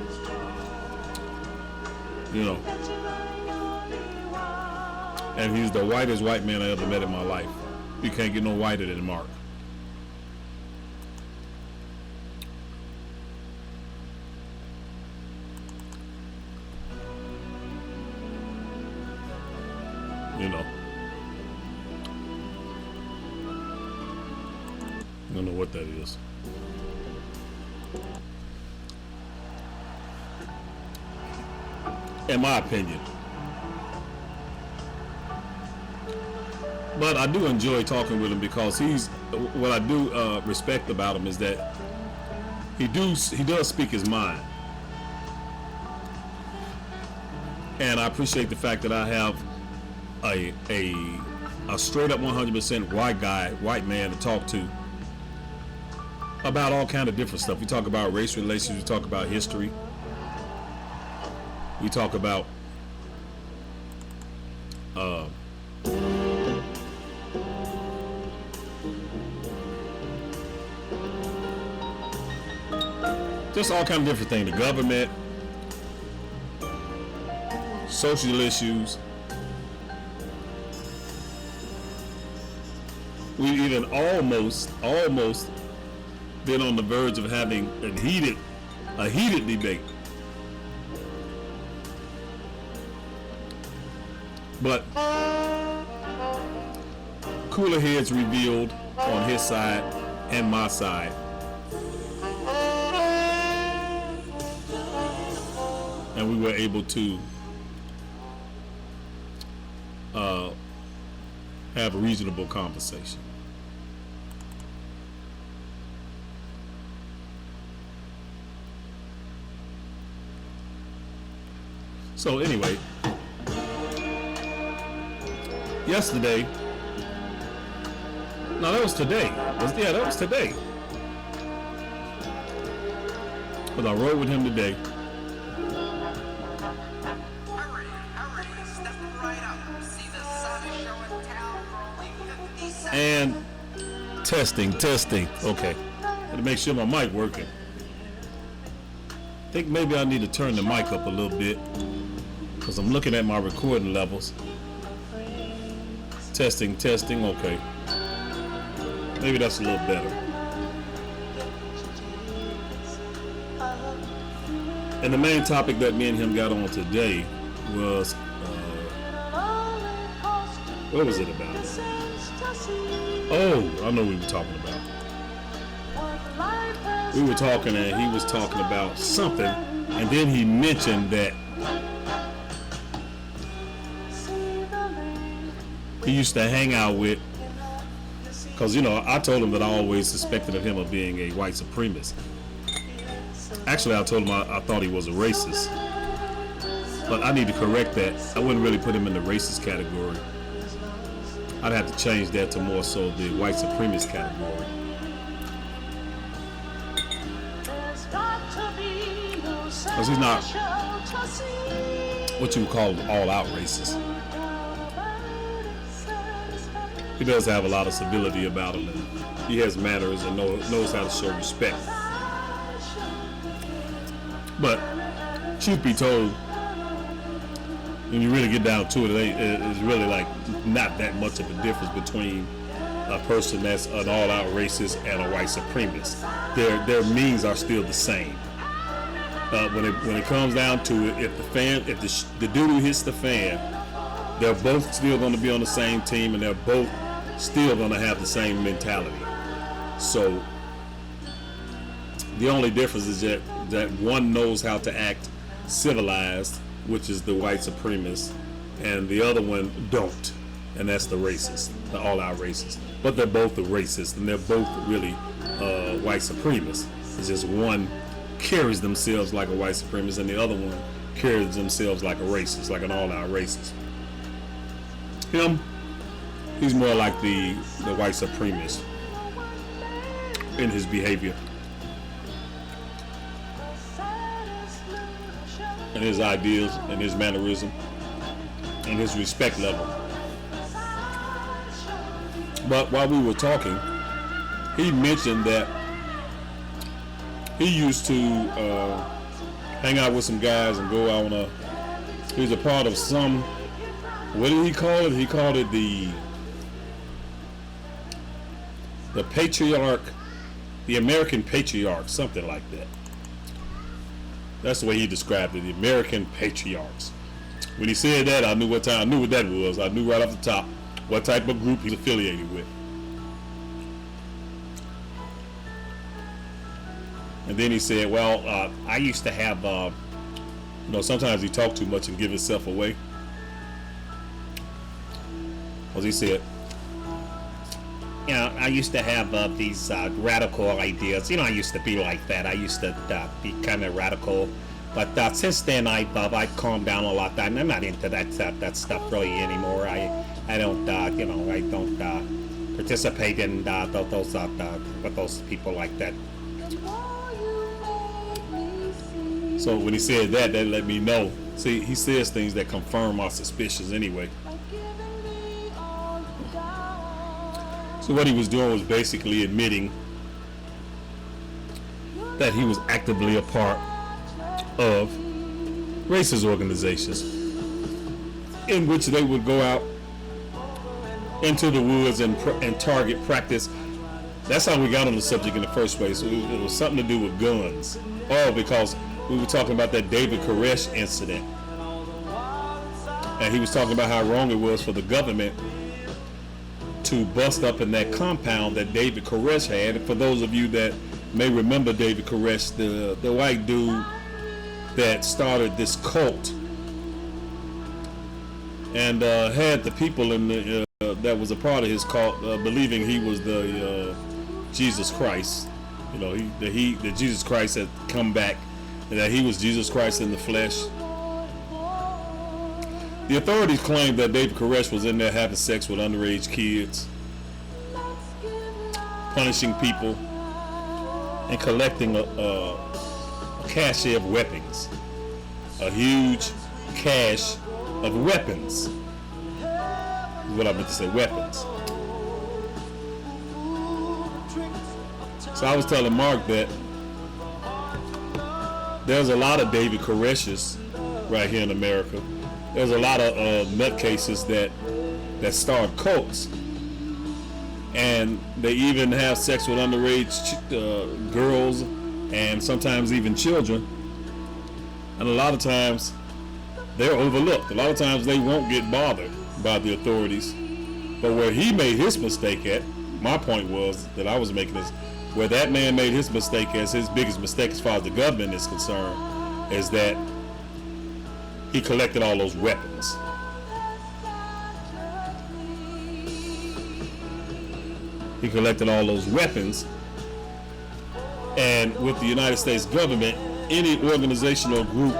S2: You know. And he's the whitest white man I ever met in my life. You can't get no whiter than Mark. You know. I don't know what that is. In my opinion. But I do enjoy talking with him because what I do respect about him is that he does speak his mind. And I appreciate the fact that I have a straight up 100% white man to talk to about all kind of different stuff. We talk about race relations, we talk about history. we talk about just all kind of different things. The government, social issues. We even almost been on the verge of having a heated debate. But cooler heads revealed on his side and my side. And we were able to have a reasonable conversation. So anyway, yesterday, no, that was today. That was today. But I rode with him today. And testing. Okay. Gotta make sure my mic working. I think maybe I need to turn the mic up a little bit because I'm looking at my recording levels. Testing. Okay. Maybe that's a little better. And the main topic that me and him got on today was, what was it about? Oh, I know what we were talking about. We were talking and he was talking about something, and then he mentioned that he used to hang out with, because, I told him that I always suspected of him of being a white supremacist. Actually, I told him I thought he was a racist. But I need to correct that. I wouldn't really put him in the racist category. I'd have to change that to more so the white supremacist category. Because he's not what you would call an all-out racist. He does have a lot of civility about him, and he has manners and knows how to show respect. But truth be told, when you really get down to it, it's really like not that much of a difference between a person that's an all-out racist and a white supremacist. Their means are still the same. When it comes down to it, if the doo-doo hits the fan, they're both still going to be on the same team, and they're both still going to have the same mentality. So the only difference is that one knows how to act civilized, which is the white supremacist, and the other one don't, and that's the racist, the all-out racist. But they're both the racist, and they're both really white supremacists. It's just one carries themselves like a white supremacist, and the other one carries themselves like a racist, like an all-out racist. Him, he's more like the white supremacist in his behavior and his ideas and his mannerism and his respect level. But while we were talking, he mentioned that he used to hang out with some guys and go out on he was a part of some, what did he call it? He called it the patriarch, the American patriarch, something like that. That's the way he described it, the American patriarchs. When he said that, I knew what that was. I knew right off the top what type of group he's affiliated with. And then he said, well, I used to have, sometimes he talked too much and give himself away. Because he said, I used to have these radical ideas. I used to be like that. I used to be kind of radical. But since then, I've calmed down a lot. I'm not into that stuff really anymore. I don't, I don't participate in with those people like that. So when he said that let me know See, he says things that confirm our suspicions anyway. So what he was doing was basically admitting that he was actively a part of racist organizations in which they would go out into the woods and target practice. That's how we got on the subject in the first place. It was something to do with guns. Oh, because we were talking about that David Koresh incident. And he was talking about how wrong it was for the government to bust up in that compound that David Koresh had. And for those of you that may remember David Koresh, the white dude that started this cult and had the people in the that was a part of his cult believing he was the Jesus Christ. You know, that Jesus Christ had come back and that he was Jesus Christ in the flesh. The authorities claimed that David Koresh was in there having sex with underage kids, punishing people, and collecting a cache of weapons. A huge cache of weapons. Is what I meant to say, weapons. So I was telling Mark that there's a lot of David Koreshes right here in America. There's a lot of nutcases that start cults, and they even have sex with underage girls and sometimes even children. And a lot of times they're overlooked. A lot of times they won't get bothered by the authorities. But where he made his mistake at, my point was that I was making is where that man made his mistake as his biggest mistake as far as the government is concerned, is that he collected all those weapons. He collected all those weapons, and with the United States government, any organization or group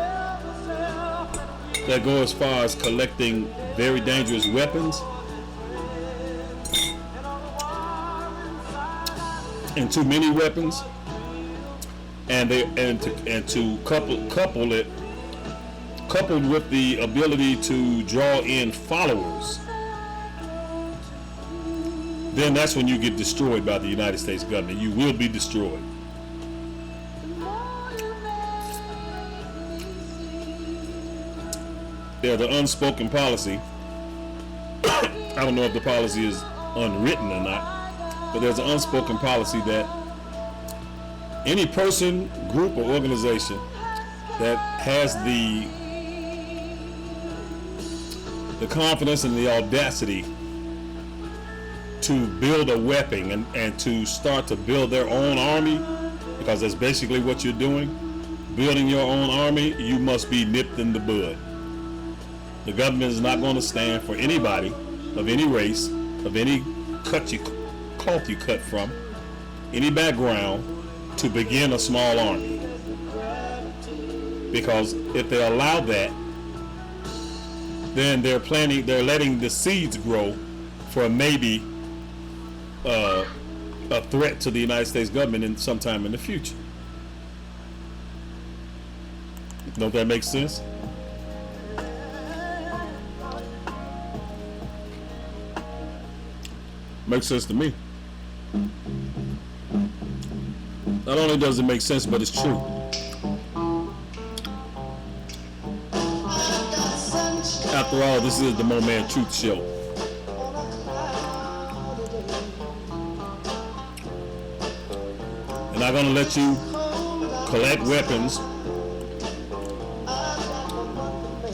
S2: that go as far as collecting very dangerous weapons and too many weapons, and to couple it coupled with the ability to draw in followers, then that's when you get destroyed by the United States government. You will be destroyed. There's an unspoken policy. I don't know if the policy is unwritten or not, but there's an unspoken policy that any person, group, or organization that has the confidence and the audacity to build a weapon and to start to build their own army, because that's basically what you're doing, building your own army, you must be nipped in the bud. The government is not going to stand for anybody of any race, of any cloth you cut from, any background, to begin a small army. Because if they allow that, then they're letting the seeds grow for maybe a threat to the United States government in sometime in the future. Don't that make sense? Makes sense to me. Not only does it make sense, but it's true. After all, this is the Mo Man Truth Show. And I'm going to let you collect weapons,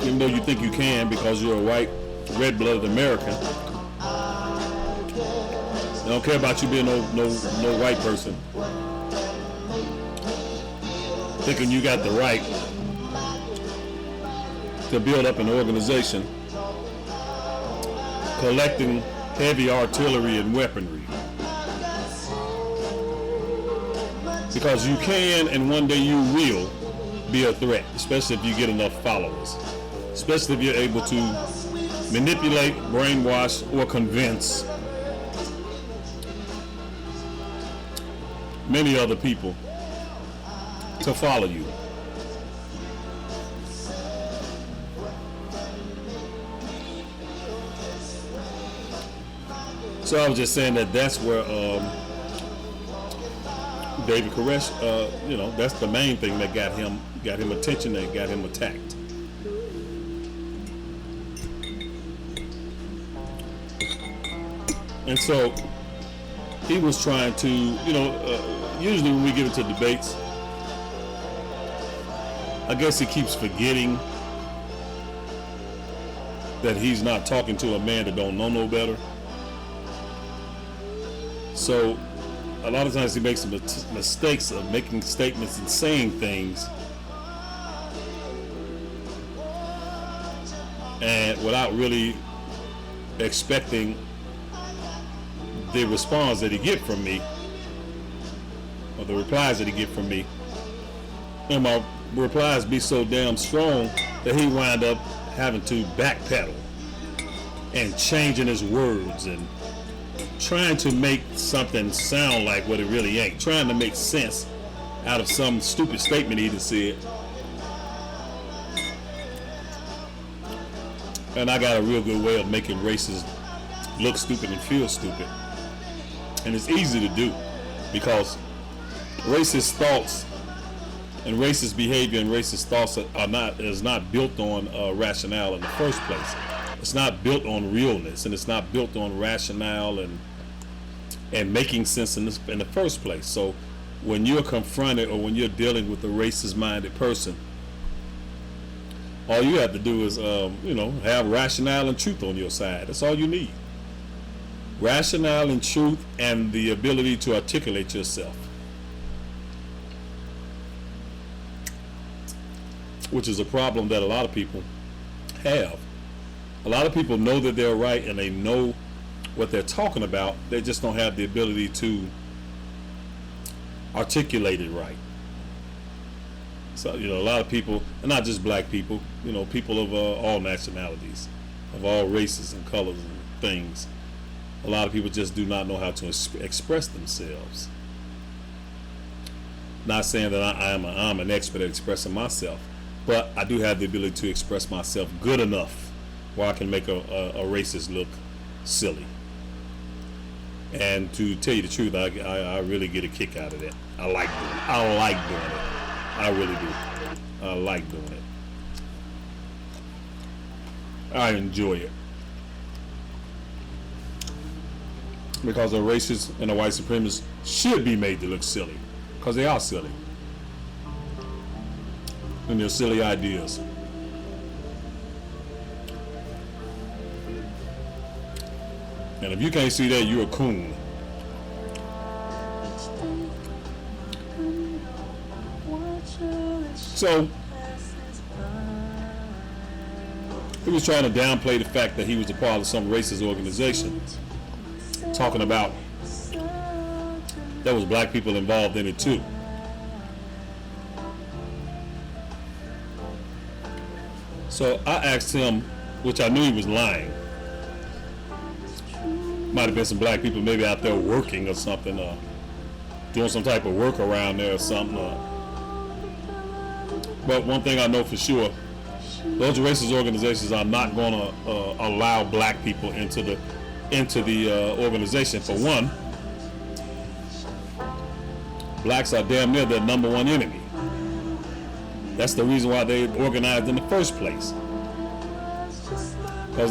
S2: even though you think you can because you're a white, red-blooded American. I don't care about you being no white person thinking you got the right to build up an organization collecting heavy artillery and weaponry. Because you can, and one day you will, be a threat, especially if you get enough followers. Especially if you're able to manipulate, brainwash, or convince many other people to follow you. So I was just saying that that's where David Koresh, that's the main thing that got him attention, that got him attacked. And so he was trying to, usually when we get into debates, I guess he keeps forgetting that he's not talking to a man that don't know no better. So a lot of times he makes the mistakes of making statements and saying things and without really expecting the response that he get from me, or the replies that he get from me. And my replies be so damn strong that he wind up having to backpedal and changing his words and trying to make something sound like what it really ain't, trying to make sense out of some stupid statement he just said. And I got a real good way of making racists look stupid and feel stupid. And it's easy to do because racist thoughts and racist behavior and racist thoughts is not built on rationale in the first place. It's not built on realness, and it's not built on rationale and making sense in the first place. So when you're confronted or when you're dealing with a racist-minded person, all you have to do is, have rationale and truth on your side. That's all you need. Rationale and truth and the ability to articulate yourself, which is a problem that a lot of people have. A lot of people know that they're right and they know what they're talking about. They just don't have the ability to articulate it right. So, a lot of people, and not just black people, people of all nationalities, of all races and colors and things. A lot of people just do not know how to express themselves. Not saying that I'm an expert at expressing myself, but I do have the ability to express myself good enough where I can make a racist look silly. And to tell you the truth, I really get a kick out of that. I like doing it. I really do. I like doing it. I enjoy it. Because a racist and a white supremacist should be made to look silly. Because they are silly. And they're silly ideas. And if you can't see that, you're a coon. So, he was trying to downplay the fact that he was a part of some racist organization, talking about there was black people involved in it too. So I asked him, which I knew he was lying. Might have been some black people maybe out there working or something, doing some type of work around there or something. But one thing I know for sure, those racist organizations are not going to allow black people into the organization. For one, blacks are damn near their number one enemy. That's the reason why they organized in the first place.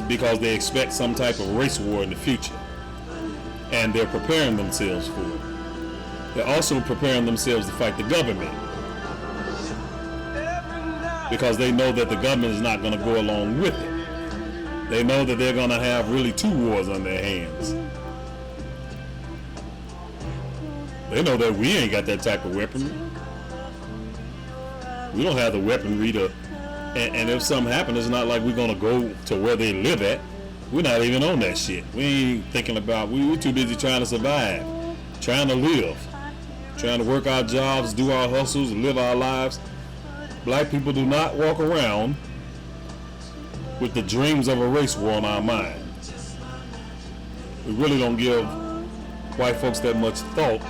S2: Because they expect some type of race war in the future. And they're preparing themselves for it. They're also preparing themselves to fight the government. Because they know that the government is not going to go along with it. They know that they're going to have really two wars on their hands. They know that we ain't got that type of weaponry. We don't have the weaponry to, and if something happens, it's not like we're going to go to where they live at. We're not even on that shit. We ain't thinking about, we're too busy trying to survive, trying to live, trying to work our jobs, do our hustles, live our lives. Black people do not walk around with the dreams of a race war on our mind. We really don't give white folks that much thought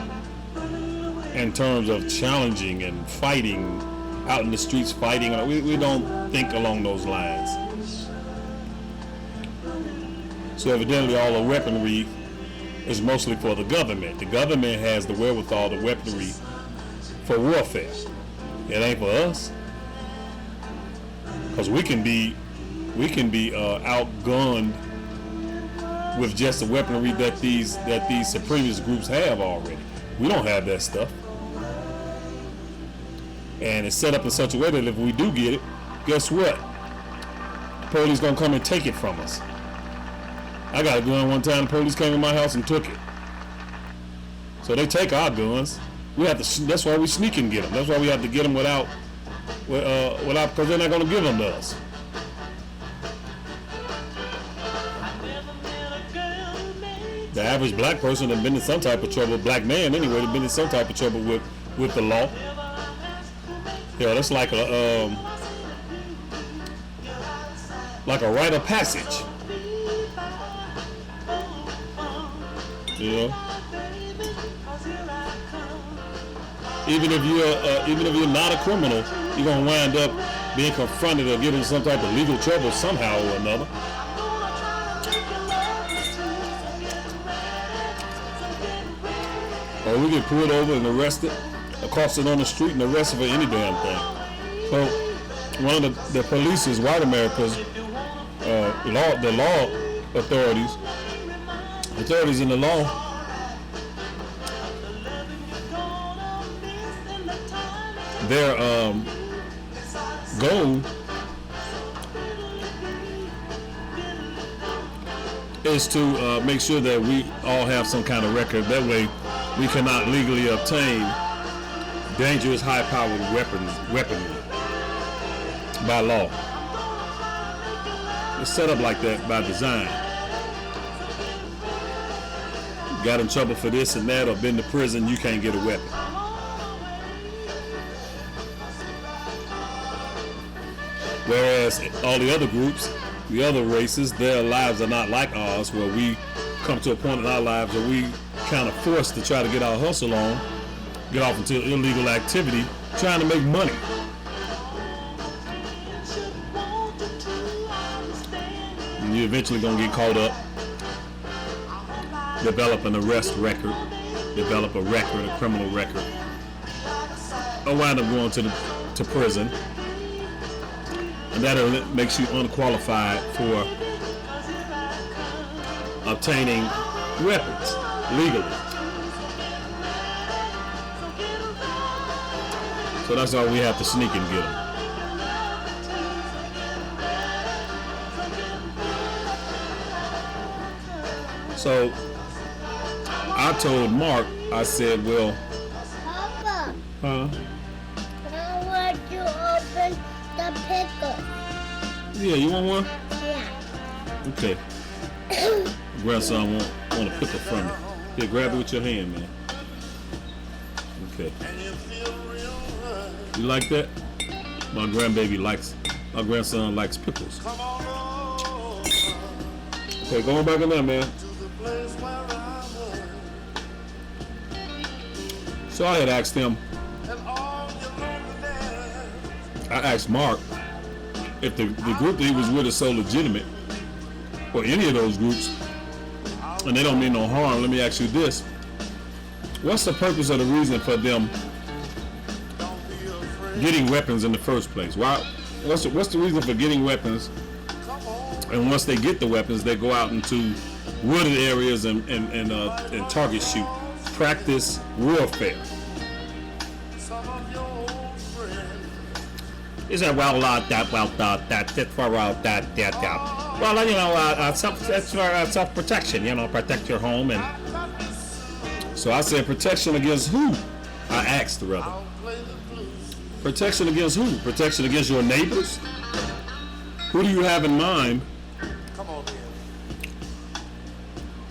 S2: in terms of challenging and fighting, out in the streets fighting. We don't think along those lines. So evidently all the weaponry is mostly for the government. The government has the wherewithal, the weaponry for warfare. It ain't for us, because we can be outgunned with just the weaponry that these supremacist groups have already. We don't have that stuff, and it's set up in such a way that if we do get it, guess what? The police gonna come and take it from us. I got a gun one time. The police came in my house and took it. So they take our guns. We have to. That's why we sneak and get them. That's why we have to get them without, because they're not gonna give them to us. The average black person has been in some type of trouble. Black man, anyway, has been in some type of trouble with the law. Yeah, that's like a rite of passage. You know, even if you're not a criminal, you're gonna wind up being confronted or getting some type of legal trouble somehow or another. Or we get pulled over and arrested, accosted on the street and arrested for any damn thing. So one of the police is white America's the law authorities in the law their goal is to make sure that we all have some kind of record. That way we cannot legally obtain dangerous high-powered weaponry by law. It's set up like that by design. Got in trouble for this and that or been to prison, you can't get a weapon. Whereas all the other groups, the other races, their lives are not like ours, where we come to a point in our lives where we kind of forced to try to get our hustle on, get off into illegal activity, trying to make money. And you're eventually going to get caught up, develop an arrest record, develop a record, a criminal record, or wind up going to prison. And that makes you unqualified for obtaining weapons legally. So that's why we have to sneak and get them. So I told Mark, I said, well,
S4: Papa,
S2: huh?
S4: I want to open the pickle.
S2: Yeah, you want one?
S4: Yeah.
S2: Okay. Grandson want a pickle from me. Here, grab it with your hand, man. Okay. You like that? My grandson likes pickles. Okay, go on back in there, man. So I had asked him, I asked Mark if the group that he was with is so legitimate, or any of those groups, and they don't mean no harm. Let me ask you this. What's the purpose or the reason for them getting weapons in the first place? Why? What's the reason for getting weapons? And once they get the weapons, they go out into wooded areas and target shoot, practice warfare. He said, well, that's for that. Well, you know, it's for self-protection. You know, protect your home. And so I said, protection against who? I asked, rather. Protection against who? Protection against your neighbors? Who do you have in mind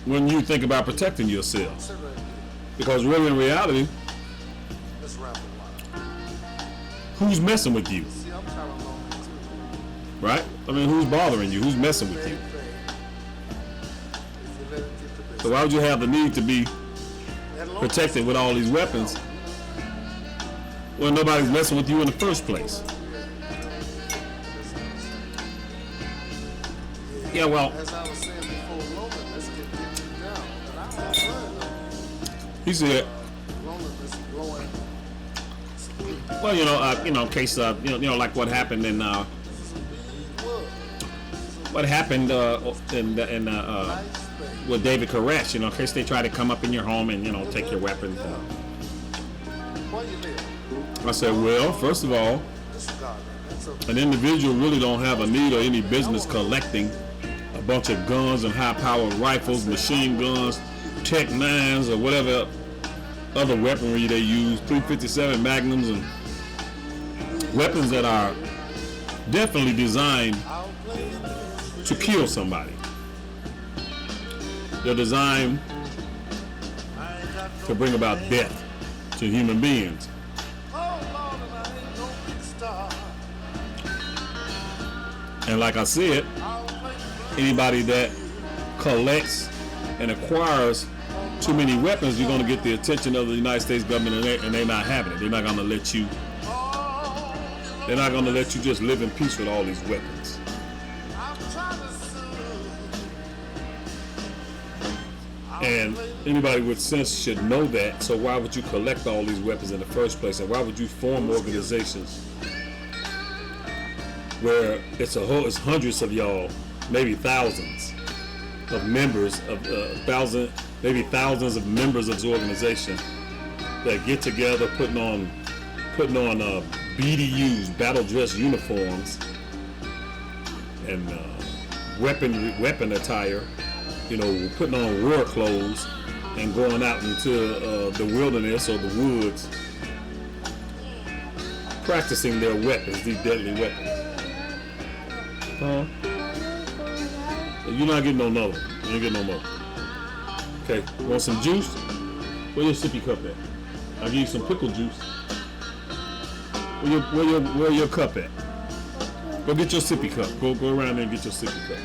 S2: when you think about protecting yourself? Because really, in reality, who's messing with you? Right? I mean, who's bothering you? Who's messing with you? So why would you have the need to be protected with all these weapons when nobody's messing with you in the first place? Yeah, well, He said, well, in case, like what happened in with David Koresh, in case they try to come up in your home and, take your weapons. I said, well, first of all, an individual really don't have a need or any business collecting a bunch of guns and high-powered rifles, machine guns, Tech 9s, or whatever other weaponry they use, 357 Magnums, and weapons that are definitely designed to kill somebody. They're designed to bring about death to human beings. And like I said, anybody that collects and acquires too many weapons, you're going to get the attention of the United States government, and they're not having it. They're not going to let you. They're not going to let you just live in peace with all these weapons. And anybody with sense should know that. So why would you collect all these weapons in the first place? And why would you form organizations where it's hundreds of y'all, maybe thousands of members of maybe thousands of members of the organization that get together, putting on BDUs, battle dress uniforms, and weapon attire, putting on war clothes and going out into the wilderness or the woods, practicing their weapons, these deadly weapons. Huh? You're not getting no more. You ain't getting no more. Okay, want some juice? Where your sippy cup at? I'll give you some pickle juice. Where your cup at? Go get your sippy cup. Go around there and get your sippy cup.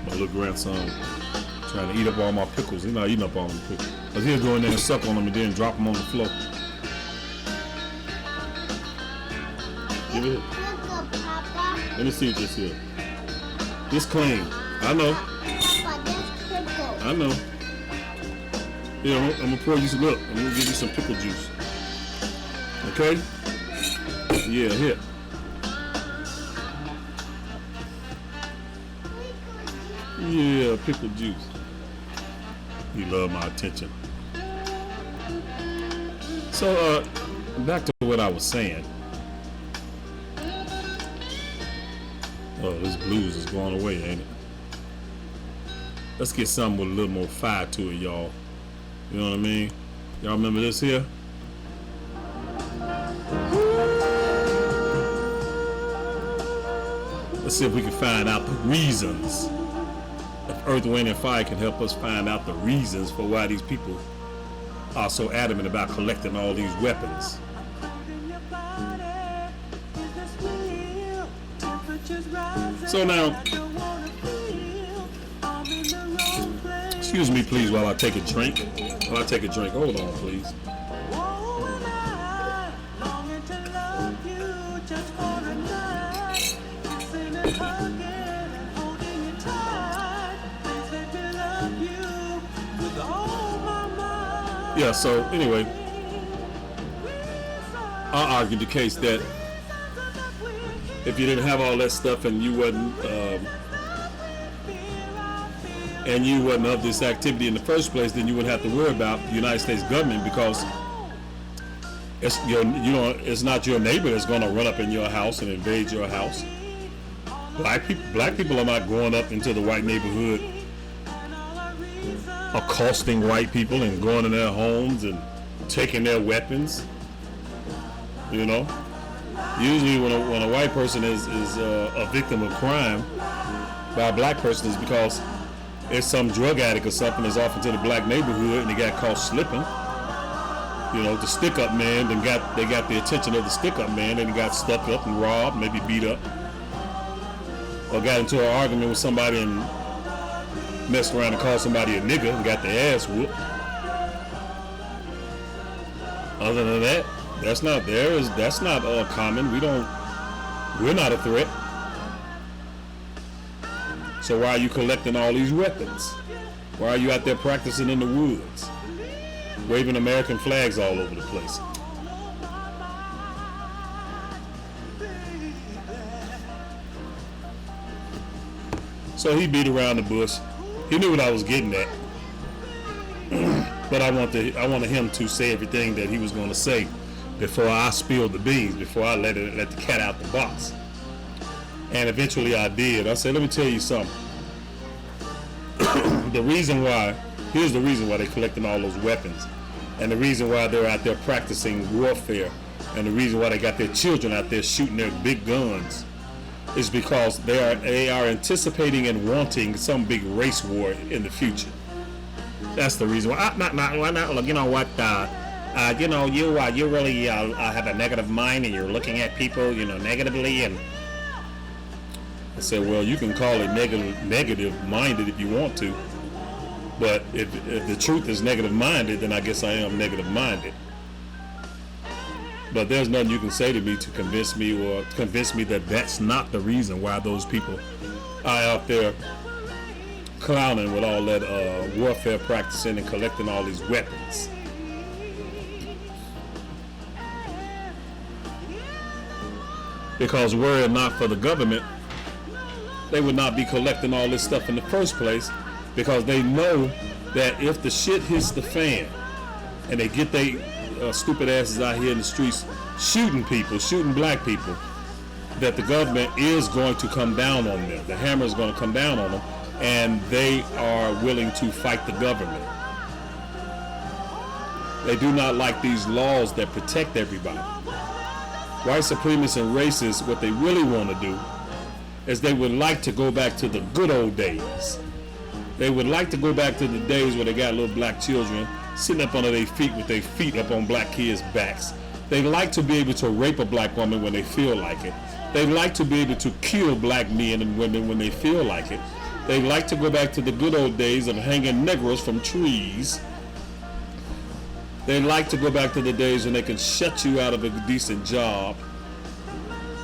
S2: My little grandson trying to eat up all my pickles. He's not eating up all my pickles. Because he'll go in there and suck on them and then drop them on the floor. Give it. Let me see what this is. This clean. I know. I know. Yeah, I'm gonna pour you some. Look, I'm gonna give you some pickle juice. Okay? Yeah, here. Yeah, pickle juice. You love my attention. So, back to what I was saying. Oh, this blues is going away, ain't it? Let's get something with a little more fire to it, y'all. You know what I mean? Y'all remember this here? Let's see if we can find out the reasons. If Earth, Wind, and Fire can help us find out the reasons for why these people are so adamant about collecting all these weapons. So now, excuse me please while I take a drink. Hold on please. Yeah, so anyway, I argued the case that if you didn't have all that stuff and you wasn't of this activity in the first place, then you wouldn't have to worry about the United States government, because it's not your neighbor that's going to run up in your house and invade your house. Black people are not going up into the white neighborhood accosting white people and going in their homes and taking their weapons. Usually when a white person is a victim of crime by a black person, is because it's some drug addict or something that's off into the black neighborhood and they got caught slipping. The stick-up man, they got the attention of the stick-up man, and he got stuck up and robbed, maybe beat up, or got into an argument with somebody and messed around and called somebody a nigga and got their ass whooped. Other than that, that's not common. We're not a threat. So why are you collecting all these weapons? Why are you out there practicing in the woods, waving American flags all over the place? So he beat around the bush. He knew what I was getting at, but I wanted him to say everything that he was going to say before I spilled the beans, before I let the cat out the box. And eventually I did. I said, let me tell you something. Here's the reason why they're collecting all those weapons, and the reason why they're out there practicing warfare, and the reason why they got their children out there shooting their big guns is because they are anticipating and wanting some big race war in the future. That's the reason why. Look, you know what? You really have a negative mind, and you're looking at people, negatively. And I said, well, you can call it negative-minded if you want to, but if the truth is negative-minded, then I guess I am negative-minded. But there's nothing you can say to me to convince me that that's not the reason why those people are out there clowning with all that warfare practicing and collecting all these weapons. Because were it not for the government, they would not be collecting all this stuff in the first place, because they know that if the shit hits the fan and they get their stupid asses out here in the streets shooting black people, that the government is going to come down on them. The hammer is going to come down on them, and they are willing to fight the government. They do not like these laws that protect everybody. White supremacists and racists, what they really want to do is they would like to go back to the good old days. They would like to go back to the days where they got little black children sitting up under their feet with their feet up on black kids' backs. They like to be able to rape a black woman when they feel like it. They like to be able to kill black men and women when they feel like it. They like to go back to the good old days of hanging Negroes from trees. They like to go back to the days when they can shut you out of a decent job,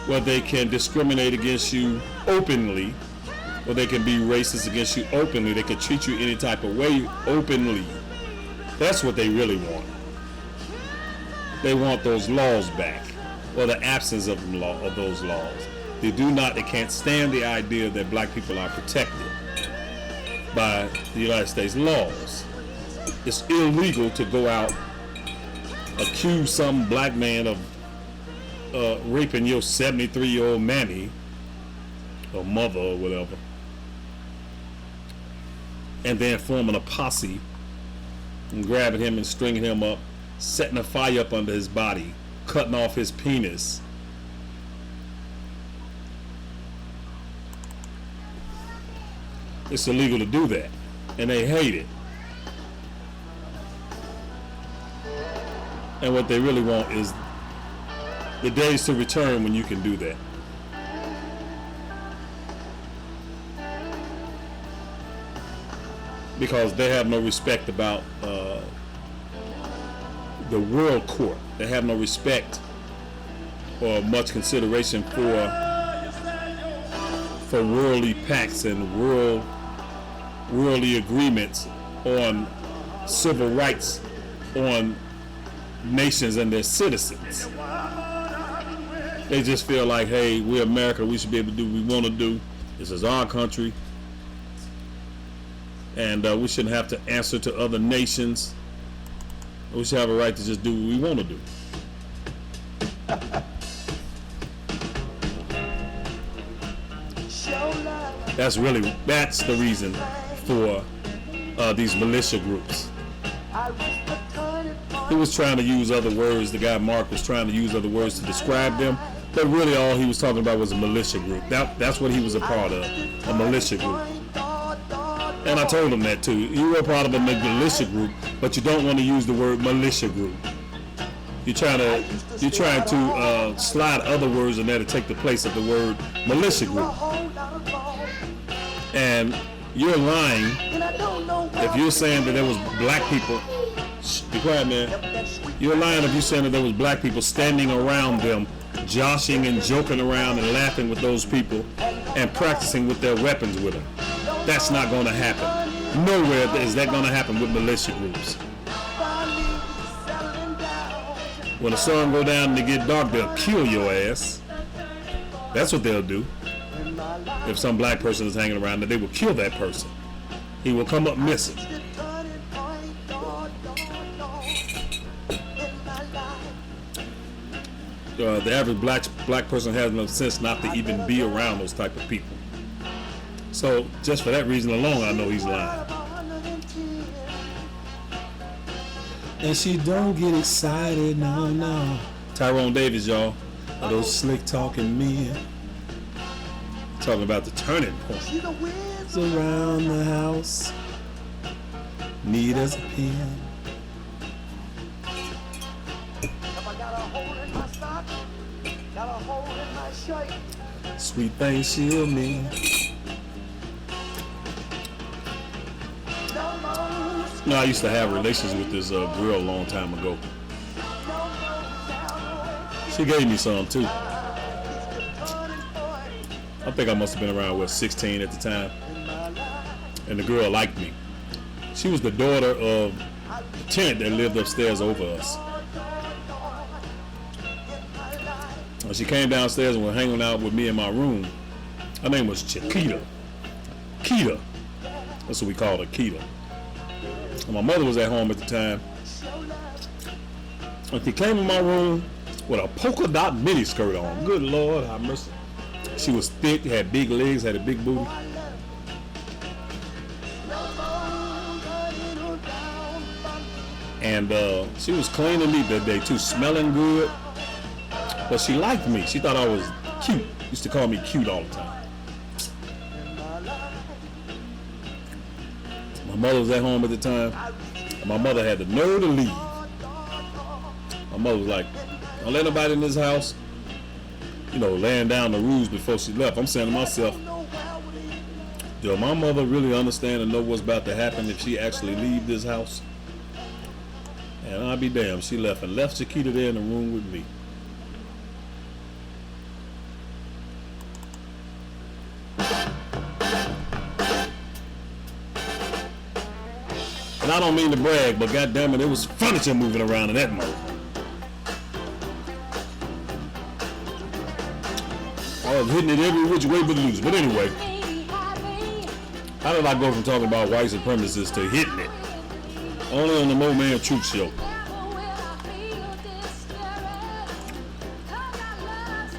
S2: where they can discriminate against you openly, or they can be racist against you openly. They can treat you any type of way openly. That's what they really want. They want those laws back, or the absence of those laws. They can't stand the idea that black people are protected by the United States laws. It's illegal to go out, accuse some black man of raping your 73-year-old mammy, or mother, or whatever, and then forming a posse and grabbing him and stringing him up, setting a fire up under his body, cutting off his penis. It's illegal to do that, and they hate it. And what they really want is the days to return when you can do that. Because they have no respect about the world court. They have no respect or much consideration for worldly pacts and worldly agreements on civil rights on nations and their citizens. They just feel like, hey, we're America, we should be able to do what we want to do. This is our country, and we shouldn't have to answer to other nations. We should have a right to just do what we want to do. That's the reason for these militia groups. He was trying to use other words. The guy Mark was trying to use other words to describe them, but really all he was talking about was a militia group. That's what he was a part of, a militia group. And I told him that too. You were part of a militia group, but you don't want to use the word militia group. You're trying to slide other words in there to take the place of the word militia group. And you're lying if you're saying that there was black people. Shh, be quiet, man. You're lying if you're saying that there was black people standing around them, joshing and joking around and laughing with those people and practicing with their weapons with them. That's not going to happen. Nowhere is that going to happen with militia groups. When the sun go down and it get dark, they'll kill your ass. That's what they'll do. If some black person is hanging around, they will kill that person. He will come up missing. The average black person has no sense not to even be around those type of people. So just for that reason alone, I know he's lying. And she don't get excited, no. Tyrone Davis, y'all. Those slick talking men. Talking about the turning point. Around the house. Need as a pen. Sweet things she'll mean. You know, I used to have relations with this girl a long time ago. She gave me some too. I think I must have been around 16 at the time. And the girl liked me. She was the daughter of a tenant that lived upstairs over us. When she came downstairs and was hanging out with me in my room, her name was Chiquita. Keita. That's what we called her, Keita. And my mother was at home at the time. And she came in my room with a polka dot mini skirt on. Good Lord, have mercy. She was thick, had big legs, had a big booty. And she was clean and neat that day too, smelling good. But she liked me. She thought I was cute. Used to call me cute all the time. My mother was at home at the time. And my mother had the nerve to leave. My mother was like, don't let nobody in this house, you know, laying down the rules before she left. I'm saying to myself, do my mother really understand and know what's about to happen if she actually leave this house? And I'll be damned, she left and left Chiquita there in the room with me. And I don't mean to brag, but goddammit, it was furniture moving around in that mode. I was hitting it every which way but loose. But anyway, how did I go from talking about white supremacists to hitting it? Only on the Mo Man Truth Show.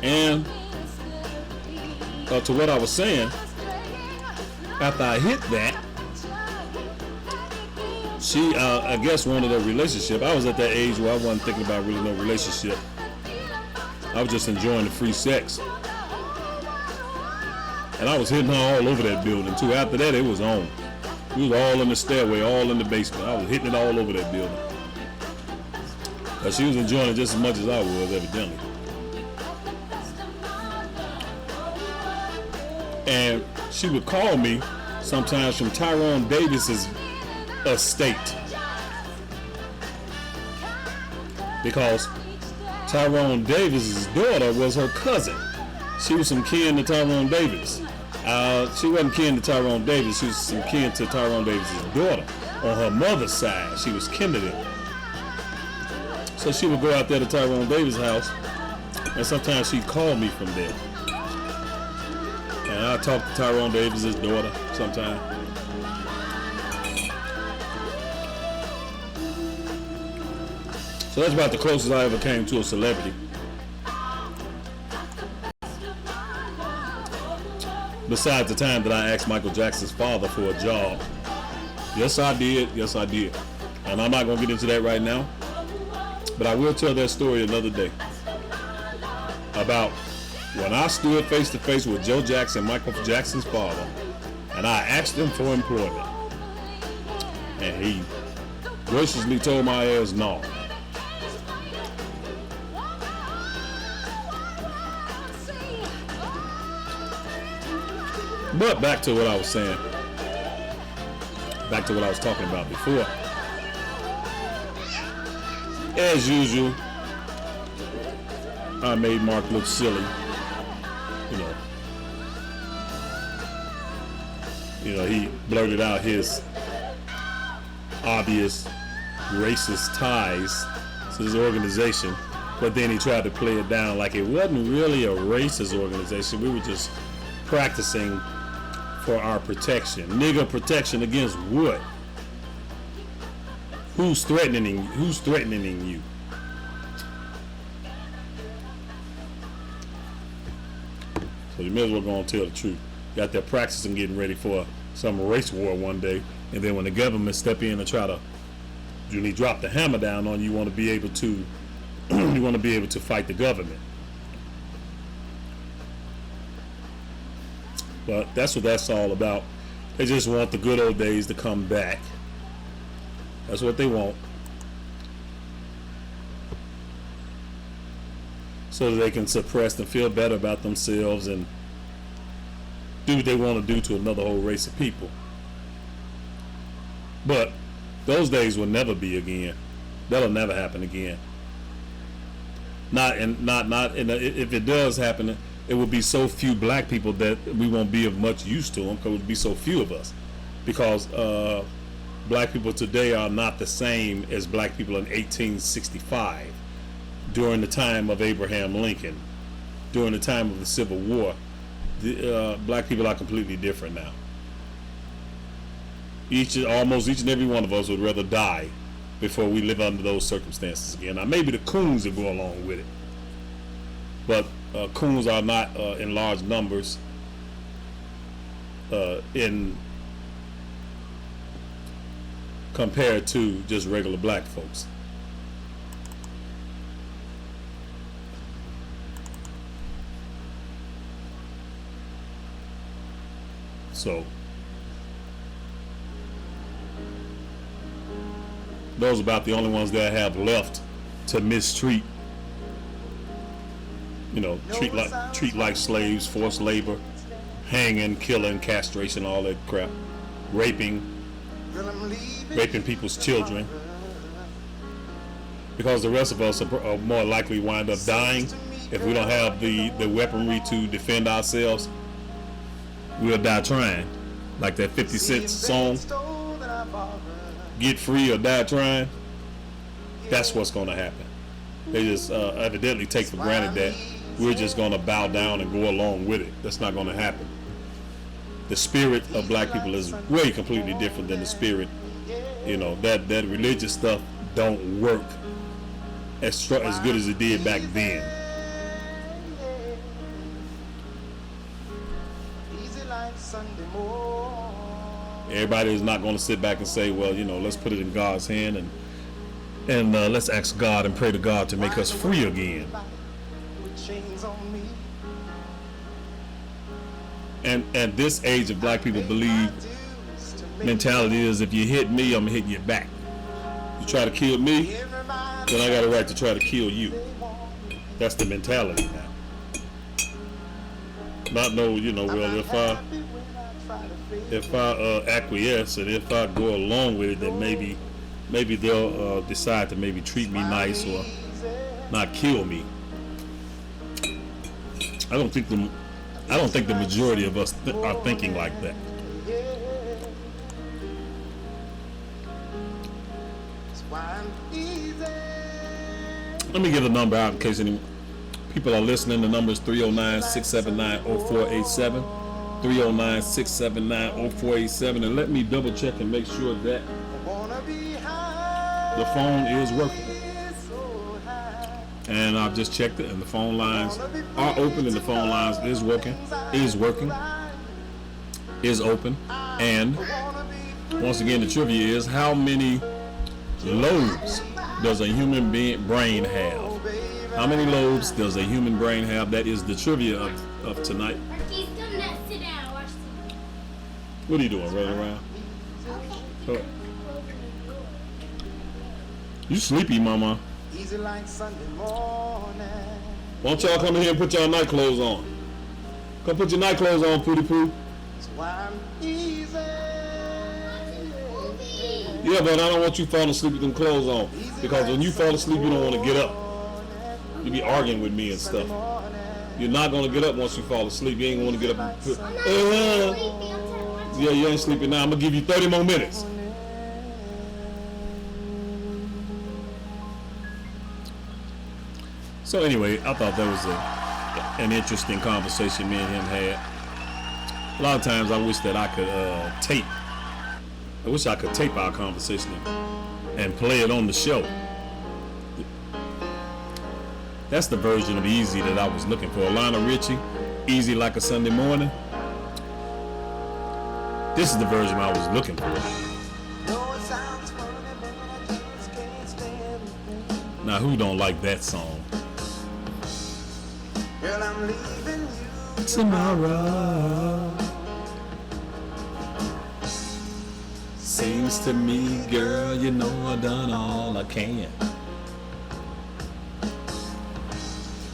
S2: And to what I was saying, after I hit that, she, I guess, wanted a relationship. I was at that age where I wasn't thinking about really no relationship. I was just enjoying the free sex. And I was hitting her all over that building, too. After that, it was on. We was all in the stairway, all in the basement. I was hitting it all over that building. But she was enjoying it just as much as I was, evidently. And she would call me sometimes from Tyrone Davis's estate, because Tyrone Davis's daughter was her cousin. She was some kin to Tyrone Davis. She wasn't kin to Tyrone Davis. She was some kin to Tyrone Davis's daughter. On her mother's side, she was kin to them. So she would go out there to Tyrone Davis' house, and sometimes she'd call me from there. And I'd talk to Tyrone Davis's daughter sometimes. So that's about the closest I ever came to a celebrity. Besides the time that I asked Michael Jackson's father for a job. Yes, I did. Yes, I did. And I'm not going to get into that right now. But I will tell that story another day. About when I stood face to face with Joe Jackson, Michael Jackson's father, and I asked him for employment. And he graciously told my ass no. But back to what I was saying. Back to what I was talking about before. As usual, I made Mark look silly. You know. he blurted out his obvious racist ties to his organization, but then he tried to play it down like it wasn't really a racist organization. We were just practicing for our protection. Nigga, protection against what? Who's threatening you? So you may as well go and tell the truth. You out there practicing getting ready for some race war one day, and then when the government step in and try to really drop the hammer down on you, want to be able to fight the government. But that's what that's all about. They just want the good old days to come back. That's what they want. So that they can suppress and feel better about themselves and do what they want to do to another whole race of people. But those days will never be again. That'll never happen again. If it does happen, it will be so few black people that we won't be of much use to them, because it would be so few of us. Because black people today are not the same as black people in 1865, during the time of Abraham Lincoln, during the time of the Civil War. Black people are completely different now. Almost each and every one of us would rather die before we live under those circumstances again. Now maybe the coons will go along with it, but coons are not in large numbers in compared to just regular black folks. So those are about the only ones that have left to mistreat, treat like slaves, forced labor, hanging, killing, castration, all that crap, raping people's children. Because the rest of us are more likely to wind up dying if we don't have the weaponry to defend ourselves. We'll die trying, like that 50 Cent song, "Get Free or Die Trying." That's what's going to happen. They just evidently take for granted that we're just going to bow down and go along with it. That's not going to happen. The spirit of black people is way completely different than the spirit, that religious stuff don't work as good as it did back then. Everybody is not going to sit back and say, well, let's put it in God's hand and let's ask God and pray to God to make us free again. And this age of black people believe mentality is, if you hit me, I'm gonna hit you back. You try to kill me, then I got a right to try to kill you. That's the mentality now. Not know, well, if I acquiesce and if I go along with it, then maybe they'll decide to maybe treat me nice or not kill me. I don't think the majority of us are thinking like that. Let me give the number out in case any people are listening. The number is 309-679-0487. 309-679-0487. And let me double check and make sure that the phone is working. And I've just checked it, and the phone lines are open, and the phone lines is working, is open. And once again, the trivia is, how many lobes does a human brain have? How many lobes does a human brain have? That is the trivia of tonight. What are you doing, running around? Okay. You sleepy, mama? Easy like Sunday morning. Why don't y'all come in here and put y'all night clothes on? Come put your night clothes on, Pootie Poo. Yeah, but I don't want you falling asleep with them clothes on. Because when you fall asleep, you don't want to get up. You be arguing with me and stuff. You're not going to get up once you fall asleep. You ain't going to get up and put, Yeah, you ain't sleeping now. I'm gonna give you 30 more minutes. So anyway, I thought that was an interesting conversation me and him had. A lot of times I wish that I could tape. I wish I could tape our conversation and play it on the show. That's the version of Easy that I was looking for. Lionel Richie, Easy Like a Sunday Morning. This is the version I was looking for. Now, who don't like that song?
S5: Girl, I'm leaving you
S2: Tomorrow. Seems to me, girl, you know I done all I can.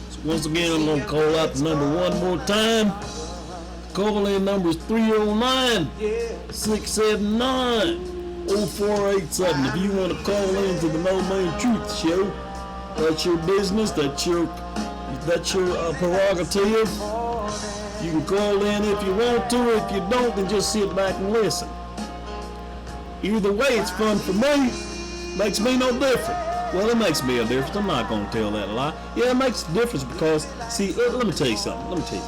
S2: So once again, I'm gonna call out the number one more time. Call in number is 309-679-0487. If you want to call in to the No Main Truth Show, that's your business. That's your prerogative. You can call in if you want to. If you don't, then just sit back and listen. Either way, it's fun for me. Makes me no different. Well, it makes me a difference. I'm not going to tell that lie. Yeah, it makes a difference because, see, let me tell you something.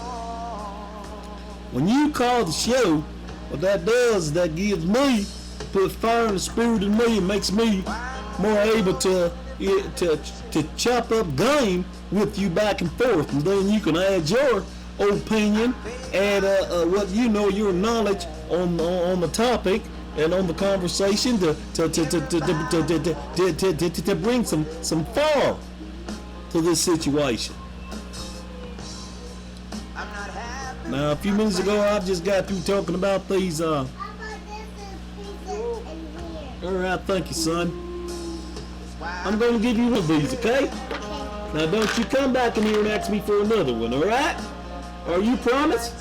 S2: When you call the show, what that does is that gives me, put fire in the spirit in me, and makes me more able to chop up game with you back and forth, and then you can add your opinion, add what you know, your knowledge on the topic and on the conversation to bring some far to this situation. Now, a few minutes ago, I just got through talking about these. All right, thank you, son. I'm going to give you one of these, okay? Now, don't you come back in here and ask me for another one, all right? Are you promised?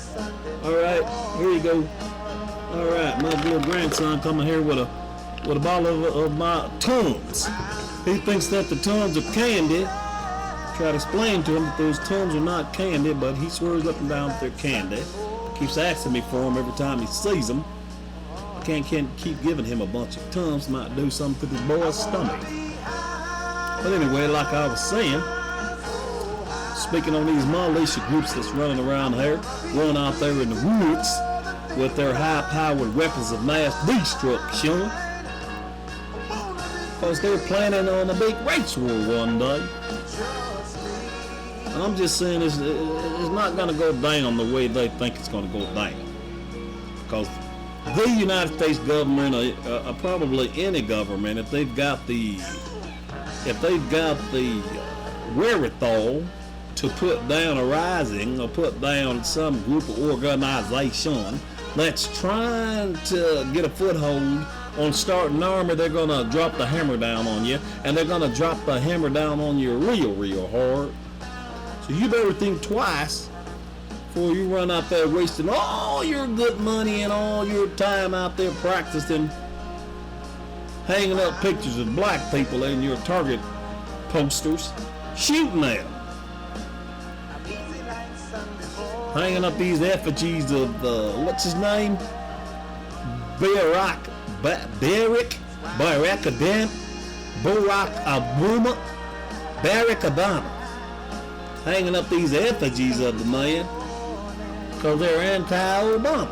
S2: All right, here you go. All right, my little grandson coming here with a bottle of my Tums. He thinks that the Tums are candy. Try to explain to him that those Tums are not candy, but he swears up and down that they're candy. Keeps asking me for them every time he sees them. I can't keep giving him a bunch of Tums. Might do something to the boy's stomach. But anyway, like I was saying, speaking on these militia groups that's running around here, run out there in the woods with their high-powered weapons of mass destruction, because they're planning on a big race war one day. And I'm just saying it's not going to go down the way they think it's going to go down. Because the United States government, or probably any government, if they've got the wherewithal to put down a rising or put down some group of organization that's trying to get a foothold on starting an army, they're going to drop the hammer down on you, and they're going to drop the hammer down on you real hard. So you better think twice before you run out there wasting all your good money and all your time out there practicing hanging up pictures of black people in your Target posters, shooting at them. Hanging up these effigies of, what's his name? Barack Obama. Hanging up these effigies of the man because they're anti-Obama.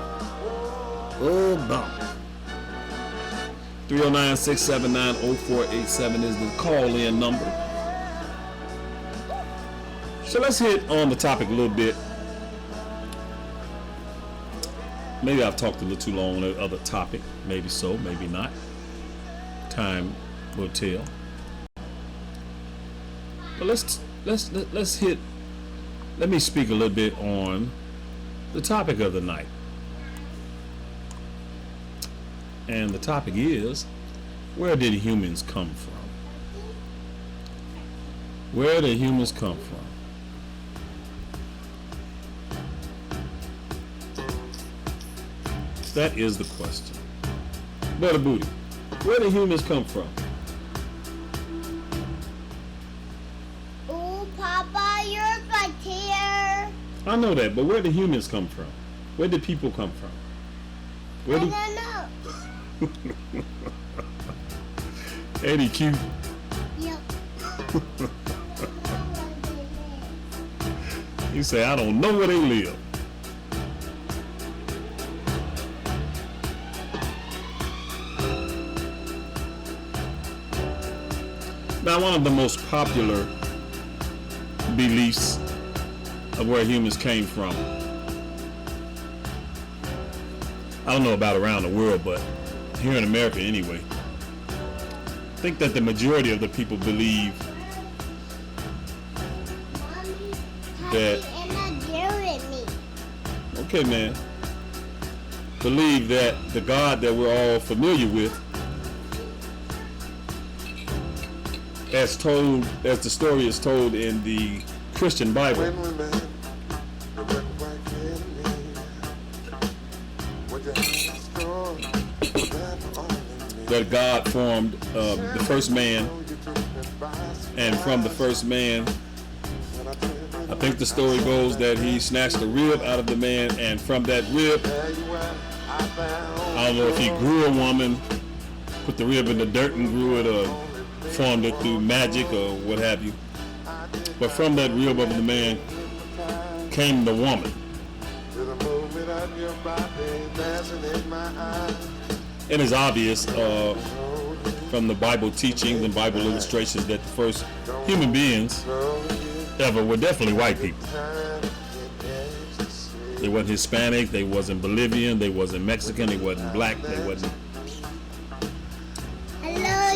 S2: Obama. 309-679-0487 is the call-in number. So let's hit on the topic a little bit. Maybe I've talked a little too long on the other topic. Maybe so, maybe not. Time will tell. But let's hit. Let me speak a little bit on the topic of the night. And the topic is, where did humans come from? Where did humans come from? That is the question. Brother Booty, where did humans come from?
S4: Oh, Papa, you're right here.
S2: I know that, but where did humans come from? Where did people come from? What do?
S4: I don't know.
S2: Ain't he cute?
S4: Yep.
S2: He say, I don't know where they live. Now, one of the most popular beliefs of where humans came from, I don't know about around the world, but here in America anyway, I think that the majority of the people believe
S4: Mommy,
S2: that,
S4: Daddy, and Jerry with me.
S2: okay man, believe that the God that we're all familiar with, as the story is told in the Christian Bible, that God formed the first man, and from the first man, I think the story goes that he snatched a rib out of the man, and from that rib, I don't know if he grew a woman, put the rib in the dirt and grew it, or formed it through magic or what have you. But from that rib of the man came the woman. And it's obvious from the Bible teachings and Bible illustrations that the first human beings ever were definitely white people. They wasn't Hispanic, they wasn't Bolivian, they wasn't Mexican, they wasn't black, they wasn't...
S4: Hello,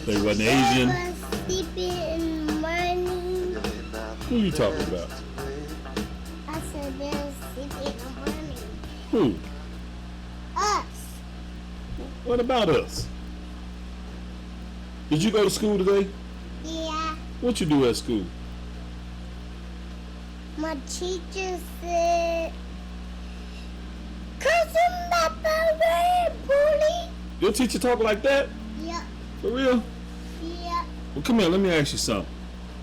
S2: They wasn't Asian.
S4: I was sleeping in the morning.
S2: Who you talking about?
S4: I said they were sleeping in the morning.
S2: Who?
S4: Us.
S2: What about us? Did you go to school today?
S4: Yeah.
S2: What you do at school?
S4: My teacher said, Cousin Papa, very bully.
S2: Your teacher talk like that?
S4: Yep.
S2: For real?
S4: Yep.
S2: Well, come here, let me ask you something.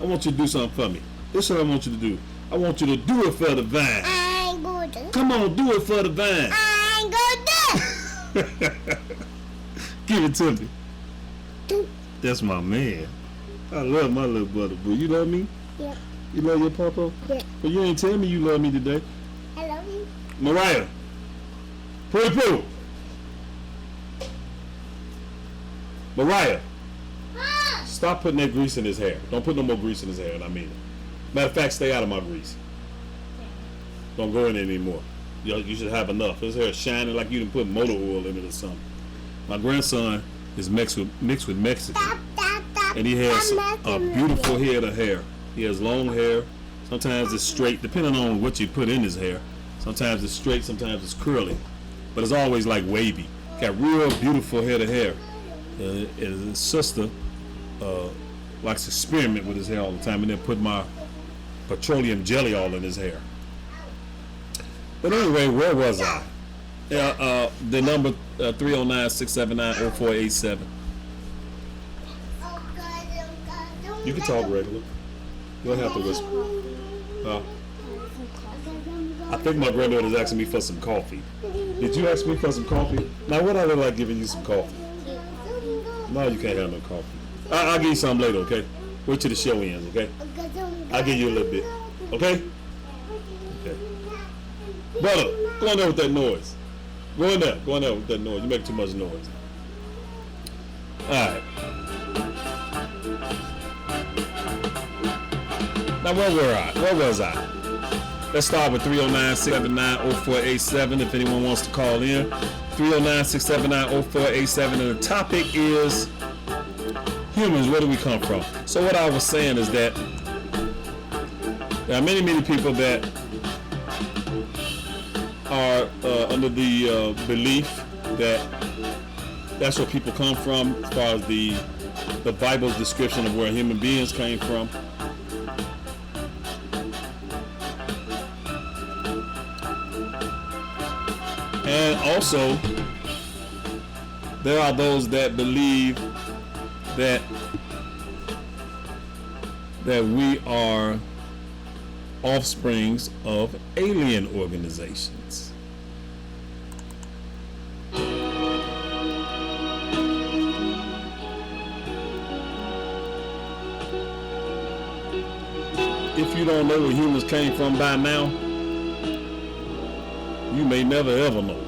S2: I want you to do something for me. This is what I want you to do. I want you to do it for the vine.
S4: I ain't going to.
S2: Come on, do it for the vine.
S4: I ain't going to.
S2: Give it to me. That's my man. I love my little brother, boo. You love me?
S4: Yep.
S2: You love your papa?
S4: Yep.
S2: But you ain't tell me you love me today.
S4: I love you.
S2: Mariah. Poo. Mariah. Stop putting that grease in his hair. Don't put no more grease in his hair, and I mean it. Matter of fact, stay out of my grease. Don't go in it anymore. You should have enough. His hair is shining like you done put motor oil in it or something. My grandson is mixed with Mexican, and he has a beautiful head of hair. He has long hair. Sometimes it's straight, depending on what you put in his hair. Sometimes it's straight, sometimes it's curly, but it's always like wavy. Got real beautiful head of hair. And his sister likes to experiment with his hair all the time, and then put my petroleum jelly all in his hair. But anyway, where was I? The number 309-679-0487. You can talk regular. You don't have to whisper. I think my granddaughter's asking me for some coffee. Did you ask me for some coffee? Now, what I look like giving you some coffee? No, you can't have no coffee. I'll give you some later, okay? Wait till the show ends, okay? I'll give you a little bit, okay? Okay. Brother, go in there with that noise. Go in there with that noise. You make too much noise. Alright. Now, where was I? Let's start with 309-679-0487 if anyone wants to call in. 309-679-0487, and the topic is humans, where do we come from? So what I was saying is that there are many people that are under the belief that that's where people come from as far as the Bible's description of where human beings came from. And also, there are those that believe that we are offsprings of alien organizations. if you don't know where humans came from by now, you may never ever know.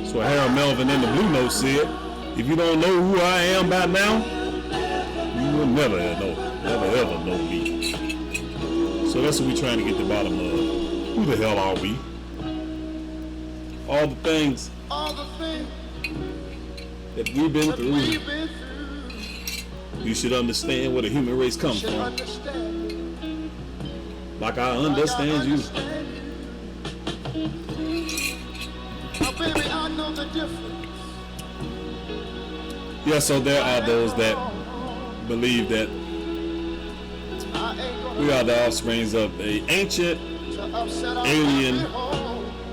S2: So Harold Melvin in the Blue Note said, if you don't know who I am by now, you will never ever know me. So that's what we're trying to get to the bottom of. Who the hell are we? All the things that we've been through, you should understand where the human race comes from. Like I understand you.
S5: Baby, I know the difference.
S2: Yeah, so there are those that believe that we are the offsprings of an ancient alien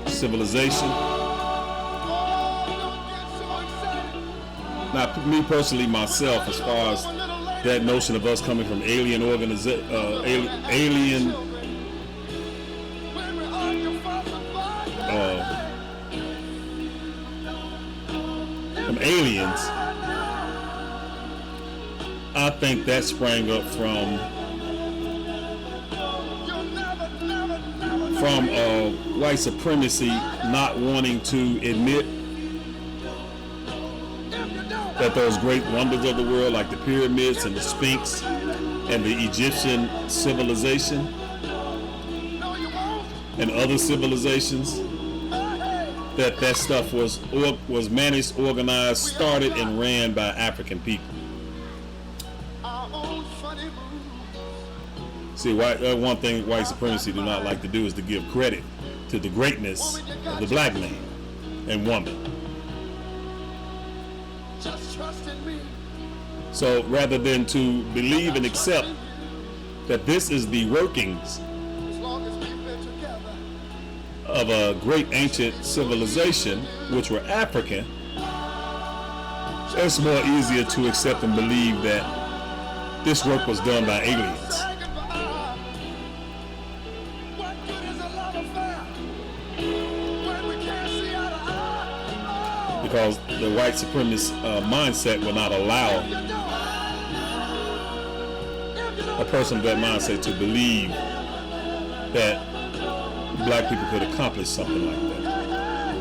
S2: civilization. Now, me personally, myself, as far as that notion of us coming from alien from aliens, I think that sprang up from white supremacy not wanting to admit that those great wonders of the world, like the pyramids and the Sphinx and the Egyptian civilization and other civilizations, that stuff was managed, organized, started, and ran by African people. See, one thing white supremacy do not like to do is to give credit to the greatness of the black man and woman. So rather than to believe and accept that this is the workings of a great ancient civilization, which were African, it's more easier to accept and believe that this work was done by aliens. Because the white supremacist mindset will not allow a person of that mindset to believe that black people could accomplish something like that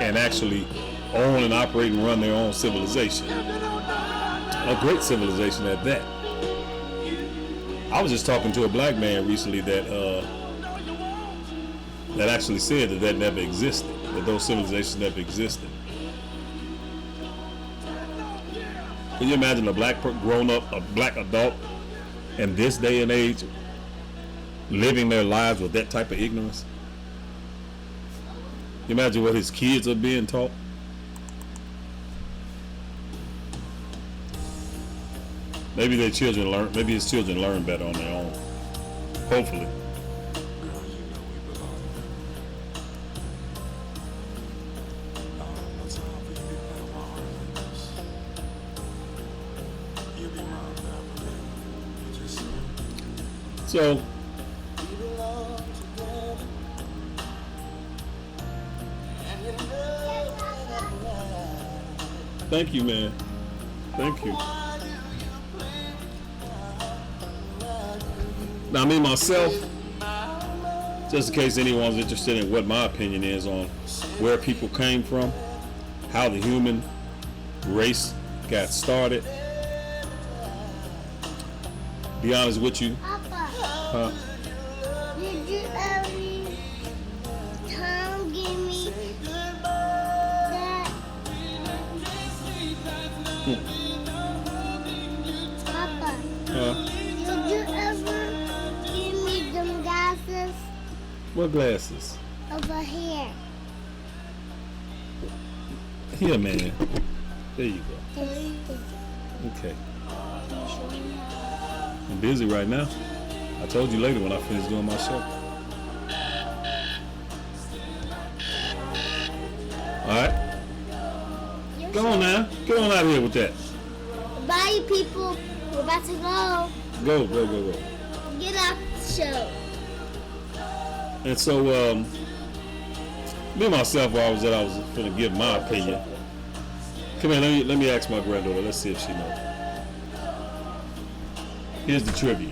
S2: and actually own and operate and run their own civilization, a great civilization at that. I was just talking to a black man recently that actually said that never existed, that those civilizations never existed. Can you imagine a black grown up, a black adult in this day and age living their lives with that type of ignorance? You imagine what his kids are being taught? Maybe his children learn better on their own. Hopefully. So thank you, man. Thank you. Now, me myself, just in case anyone's interested in what my opinion is on where people came from, how the human race got started. Be honest with you.
S4: Papa, did you every time give me that? Papa, did you ever give me them glasses
S2: What glasses?
S4: over here?
S2: Here, man. There you go. Okay. I'm busy right now. I told you later when I finish doing my show. Alright. Go on now. Get on out of here with that.
S4: Bye, people. We're about to go.
S2: Go.
S4: Get off the show.
S2: And so, me myself, where I was going to give my opinion Come here, let me ask my granddaughter. Let's see if she knows. Here's the trivia.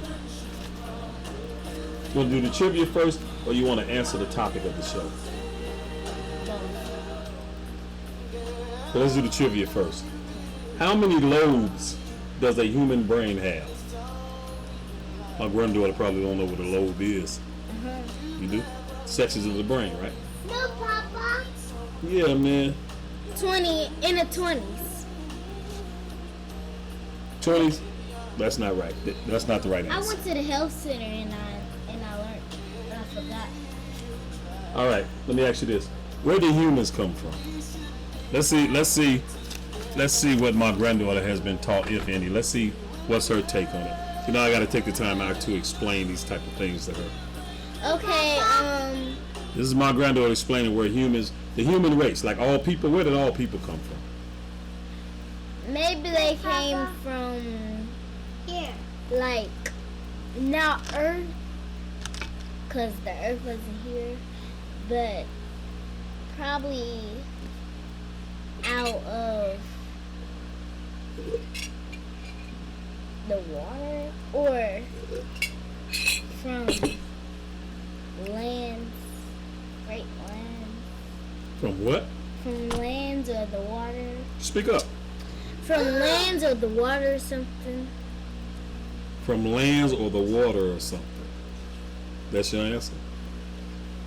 S2: You want to do the trivia first, or you want to answer the topic of the show? So let's do the trivia first. How many lobes does a human brain have? My granddaughter probably don't know what a lobe is. You do? Sections of the brain, right?
S4: No, Papa.
S2: Yeah, man.
S4: 20 in the 20s.
S2: 20s? That's not right. That's not the right
S4: I
S2: answer.
S4: went to the health center and I learned, but I forgot.
S2: All right, let me ask you this: where do humans come from? Let's see what my granddaughter has been taught, if any. Let's see what's her take on it. You know, I got to take the time out to explain these type of things to her.
S4: Okay,
S2: This is my granddaughter explaining where humans, the human race, like all people, where did all people come from?
S4: maybe they came from here, like not Earth, cause the Earth wasn't here, but probably out of the water or from lands, great lands,
S2: From what?
S4: from lands or the water,
S2: Speak up.
S4: from lands or the water or something.
S2: From lands or the water or something. That's your answer?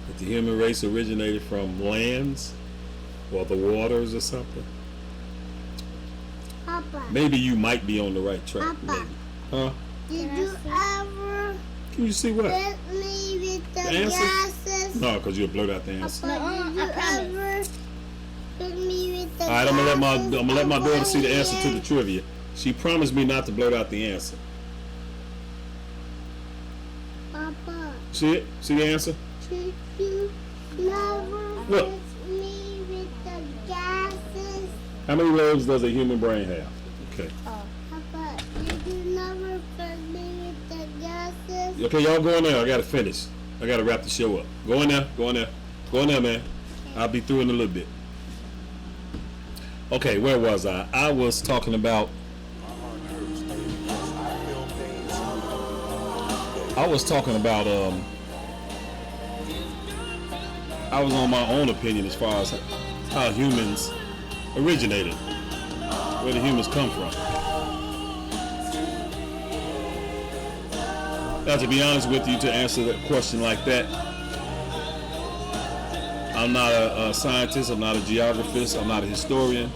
S2: That the human race originated from lands or the waters or something?
S4: Papa,
S2: Maybe you might be on the right track.
S4: Papa.
S2: Maybe. Huh?
S4: did you ever
S2: Can you see what?
S4: hit me with the
S2: answer?
S4: gases?
S2: No, because you'll blurt out the answer.
S4: Papa, did you ever hit me with the
S2: All right, I'm
S4: gases?
S2: gonna let my daughter see the answer to the trivia. She promised me not to blurt out the answer.
S4: Papa,
S2: See it? See the answer?
S4: did you never
S2: Look.
S4: hit me with the gases?
S2: How many lobes does a human brain have? Okay.
S4: Papa, did you never hit me with the gases?
S2: Okay, y'all go in there. I gotta finish. I gotta wrap the show up. Go in there. Go in there. Go in there, man. I'll be through in a little bit. Okay, where was I? I was talking about. I was on my own opinion as far as how humans originated, where the humans come from. Now, to be honest with you, to answer a question like that, I'm not a scientist, I'm not a geographist, I'm not a historian.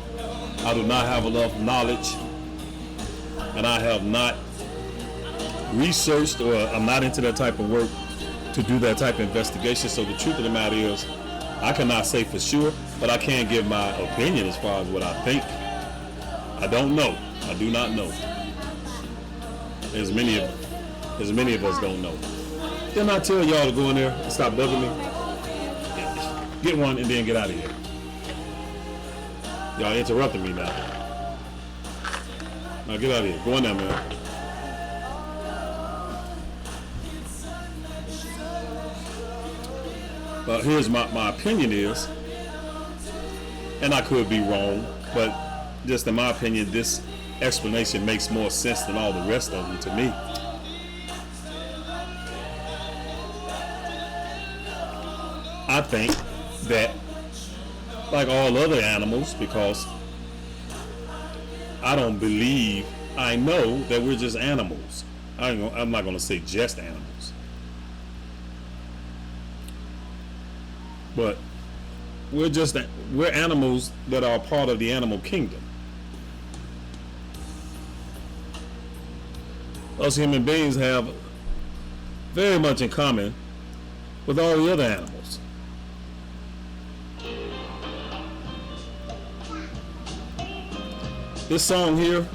S2: I do not have enough knowledge, and I have not researched, or I'm not into that type of work to do that type of investigation. So the truth of the matter is, I cannot say for sure, but I can give my opinion as far as what I think. I don't know. I do not know. As many of us don't know. Didn't I tell y'all to go in there and stop bugging me? Get one and then get out of here. Y'all interrupting me now. Now get out of here. Go in there, man. But here's my opinion is, and I could be wrong, but just in my opinion, this explanation makes more sense than all the rest of them to me. I think that, like all other animals, because I don't believe, I know that we're just animals. I'm not going to say just animals. But we're animals that are part of the animal kingdom. Us human beings have very much in common with all the other animals. This song here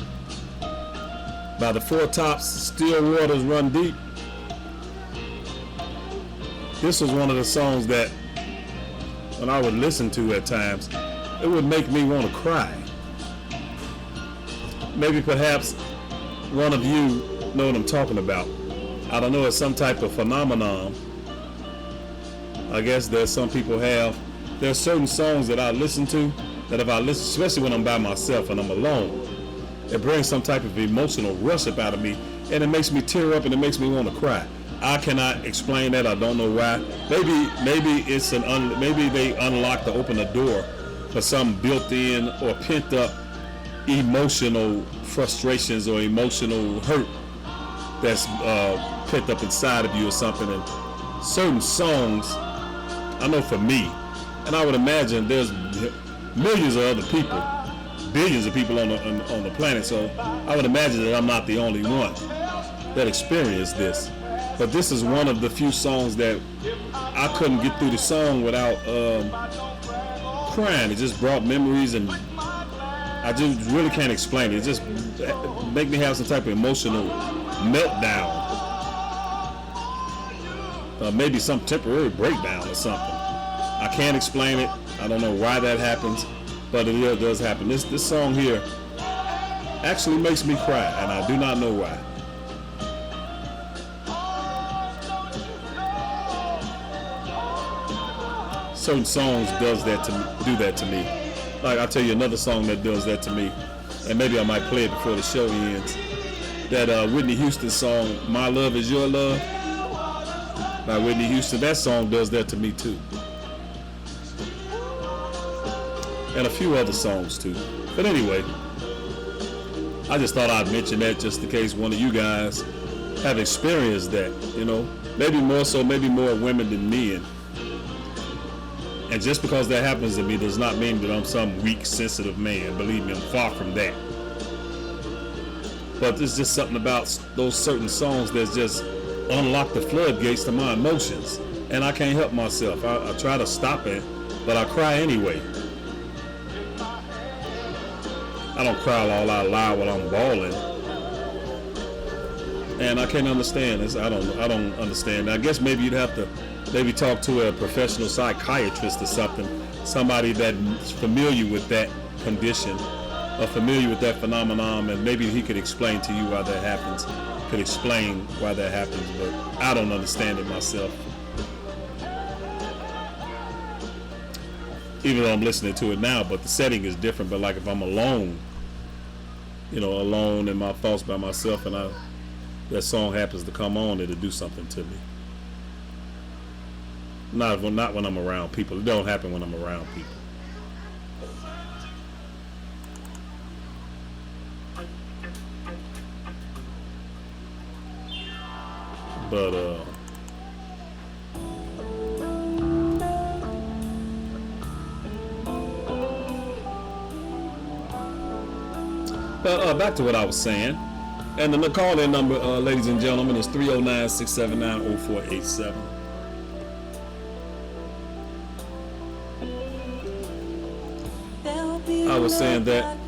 S2: by the Four Tops, Still Waters Run Deep. This was one of the songs that when I would listen to at times, it would make me want to cry. Maybe perhaps one of you know what I'm talking about. I don't know, it's some type of phenomenon. I guess that some people have. There's certain songs that I listen to that if I listen, especially when I'm by myself and I'm alone, it brings some type of emotional rush up out of me, and it makes me tear up and it makes me want to cry. I cannot explain that. I don't know why. Maybe it's maybe they unlocked to open a door for some built-in or pent-up emotional frustrations or emotional hurt that's pent up inside of you or something. And certain songs, I know for me, and I would imagine there's millions of other people, billions of people on the planet, so I would imagine that I'm not the only one that experienced this. But this is one of the few songs that I couldn't get through the song without crying. It just brought memories, and I just really can't explain it. It just make me have some type of emotional meltdown. Maybe some temporary breakdown or something. I can't explain it. I don't know why that happens, but it does happen. This song here actually makes me cry, and I do not know why. Certain songs do that to me. Like, I'll tell you another song that does that to me, and maybe I might play it before the show ends. That Whitney Houston song, My Love Is Your Love, by Whitney Houston. That song does that to me too. And a few other songs too. But anyway, I just thought I'd mention that just in case one of you guys have experienced that, you know. Maybe more so, maybe more women than men. And just because that happens to me does not mean that I'm some weak, sensitive man. Believe me, I'm far from that. But there's just something about those certain songs that just unlock the floodgates to my emotions. And I can't help myself. I try to stop it, but I cry anyway. I don't cry all out loud while I'm bawling. And I can't understand this. I don't understand. I guess maybe you'd have to talk to a professional psychiatrist or something, somebody that's familiar with that condition or familiar with that phenomenon, and maybe he could explain to you why that happens, but I don't understand it myself. Even though I'm listening to it now, but the setting is different. But like if I'm alone, alone in my thoughts by myself, and that song happens to come on, it'll do something to me. Not when I'm around people. It don't happen when I'm around people. But back to what I was saying. And the call-in number, ladies and gentlemen, is 309-679-0487. I was saying that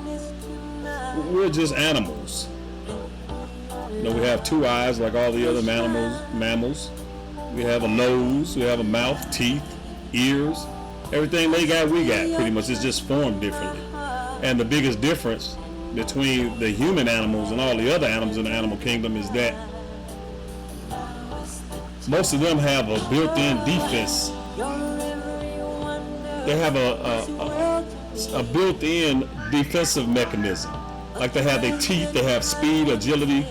S2: we're just animals. We have two eyes like all the other mammals. We have a nose, we have a mouth, teeth, ears. Everything they got, we got pretty much. It's just formed differently. And the biggest difference between the human animals and all the other animals in the animal kingdom is that most of them have a built-in defense. They have a built-in defensive mechanism. Like they have their teeth, they have speed, agility,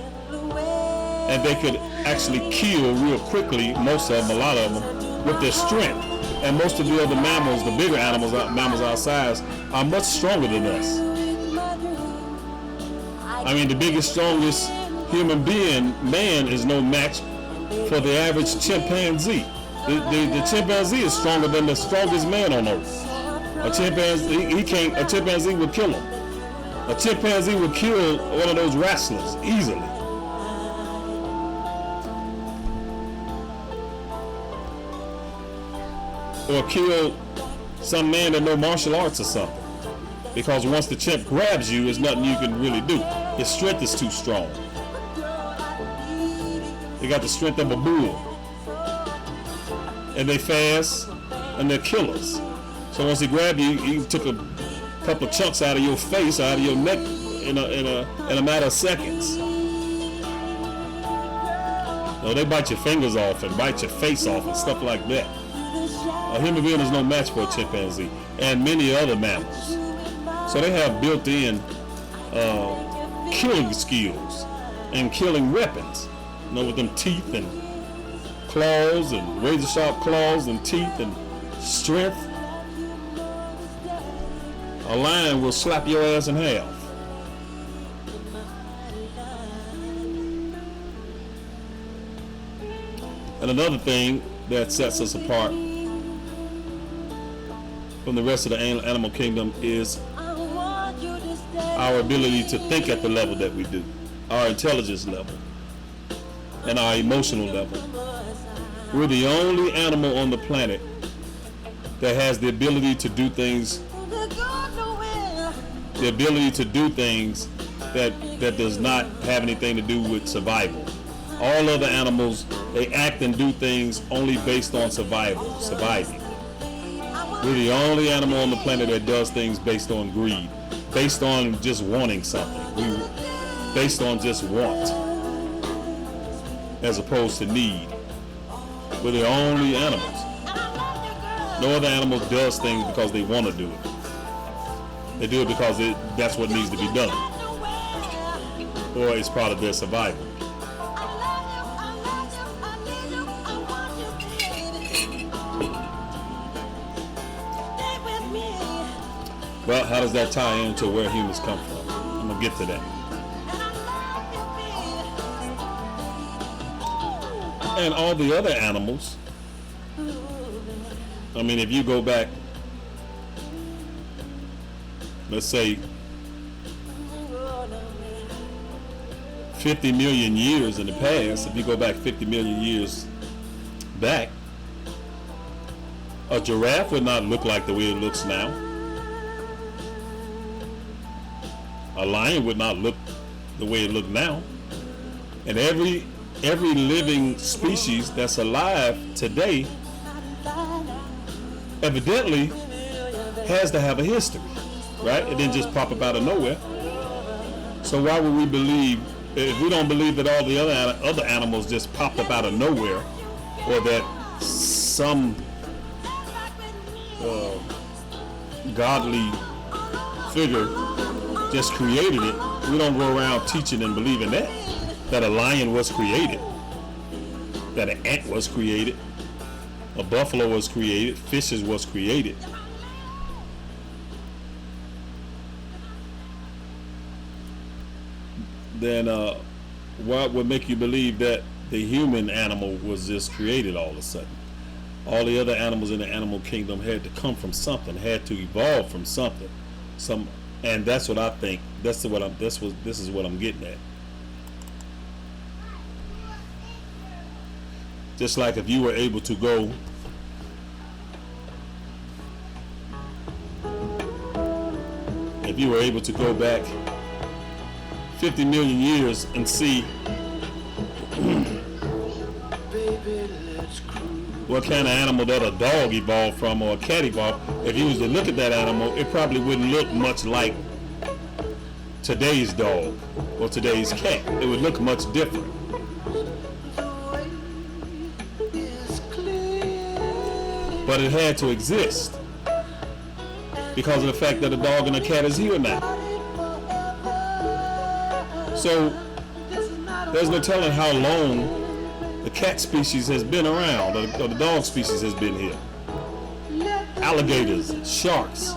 S2: and they could actually kill real quickly, most of them, a lot of them, with their strength. And most of the other mammals, the bigger mammals our size, are much stronger than us. I mean, the biggest, strongest human being, man, is no match for the average chimpanzee. The chimpanzee is stronger than the strongest man on earth. A chimpanzee would kill him. A chimpanzee would kill one of those wrestlers easily. Or kill some man that knows martial arts or something. Because once the chimp grabs you, there's nothing you can really do. His strength is too strong. They got the strength of a bull. And they fast, and they're killers. So once he grabbed you, he took a couple of chunks out of your face, out of your neck in a matter of seconds. They bite your fingers off and bite your face off and stuff like that. A human being is no match for a chimpanzee and many other mammals. So they have built-in killing skills and killing weapons. You know, with them teeth and claws and razor-sharp claws and teeth and strength. A lion will slap your ass in half. And another thing that sets us apart from the rest of the animal kingdom is our ability to think at the level that we do, our intelligence level, and our emotional level. We're the only animal on the planet that has the ability to do things, that does not have anything to do with survival. All other animals, they act and do things only based on surviving. We're the only animal on the planet that does things based on greed, based on just wanting something. Based on just want, as opposed to need. We're the only animals. No other animal does things because they want to do it. They do it because that's what needs to be done, or it's part of their survival. Well, how does that tie into where humans come from? I'm gonna get to that. And all the other animals, I mean, if you go back, let's say 50 million years in the past, if you go back 50 million years back, a giraffe would not look like the way it looks now. A lion would not look the way it looks now. And every living species that's alive today evidently has to have a history, right? It didn't just pop up out of nowhere. So why would we believe, if we don't believe that all the other animals just popped up out of nowhere, or that some godly figure just created it? We don't go around teaching and believing that a lion was created, that an ant was created, a buffalo was created, fishes was created. Then what would make you believe that the human animal was just created all of a sudden? All the other animals in the animal kingdom had to come from something, had to evolve from something. And that's what I think. This is what I'm getting at. Just like if you were able to go back 50 million years and see what kind of animal that a dog evolved from, or a cat evolved, if you was to look at that animal, it probably wouldn't look much like today's dog or today's cat. It would look much different. But it had to exist because of the fact that a dog and a cat is here now. So there's no telling how long the cat species has been around, or the dog species has been here. Alligators, sharks.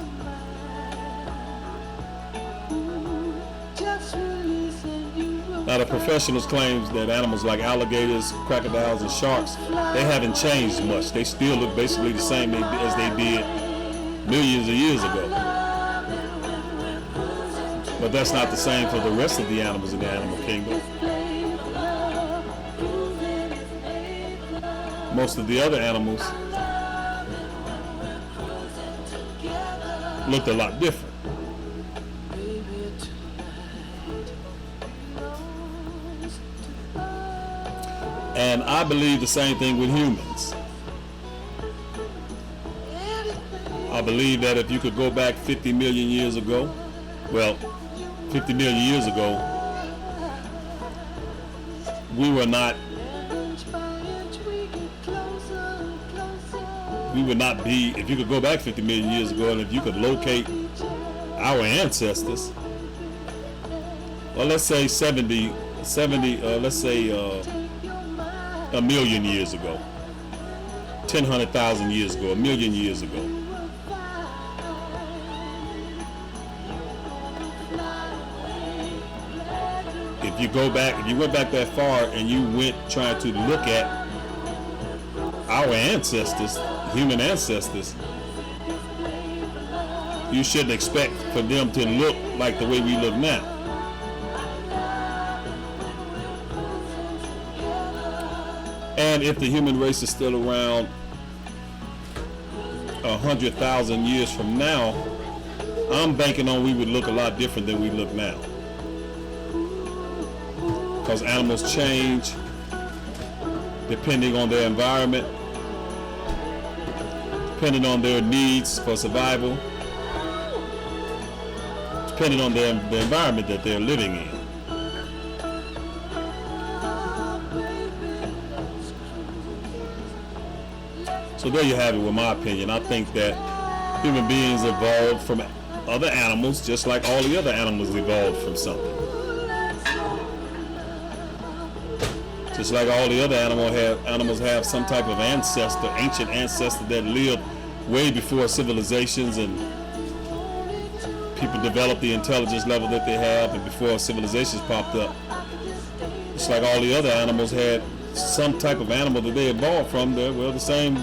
S2: Now the professionals claim that animals like alligators, crocodiles, and sharks, they haven't changed much. They still look basically the same as they did millions of years ago. But that's not the same for the rest of the animals in the animal kingdom. Most of the other animals looked a lot different. And I believe the same thing with humans. I believe that if you could go back 50 million years ago, 50 million years ago, we would not be, if you could go back 50 million years ago, and if you could locate our ancestors, well, let's say 70, let's say a million years ago, 100,000 years ago, a million years ago. If you went back that far and you went trying to look at our ancestors, human ancestors, you shouldn't expect for them to look like the way we look now. And if the human race is still around 100,000 years from now, I'm banking on we would look a lot different than we look now. Because animals change depending on their environment, depending on their needs for survival, depending on the environment that they're living in. So there you have it with my opinion. I think that human beings evolved from other animals just like all the other animals evolved from something. Just like all the other animals have some type of ancestor, ancient ancestor that lived way before civilizations and people developed the intelligence level that they have, and before civilizations popped up. Just like all the other animals had some type of animal that they evolved from. They're the same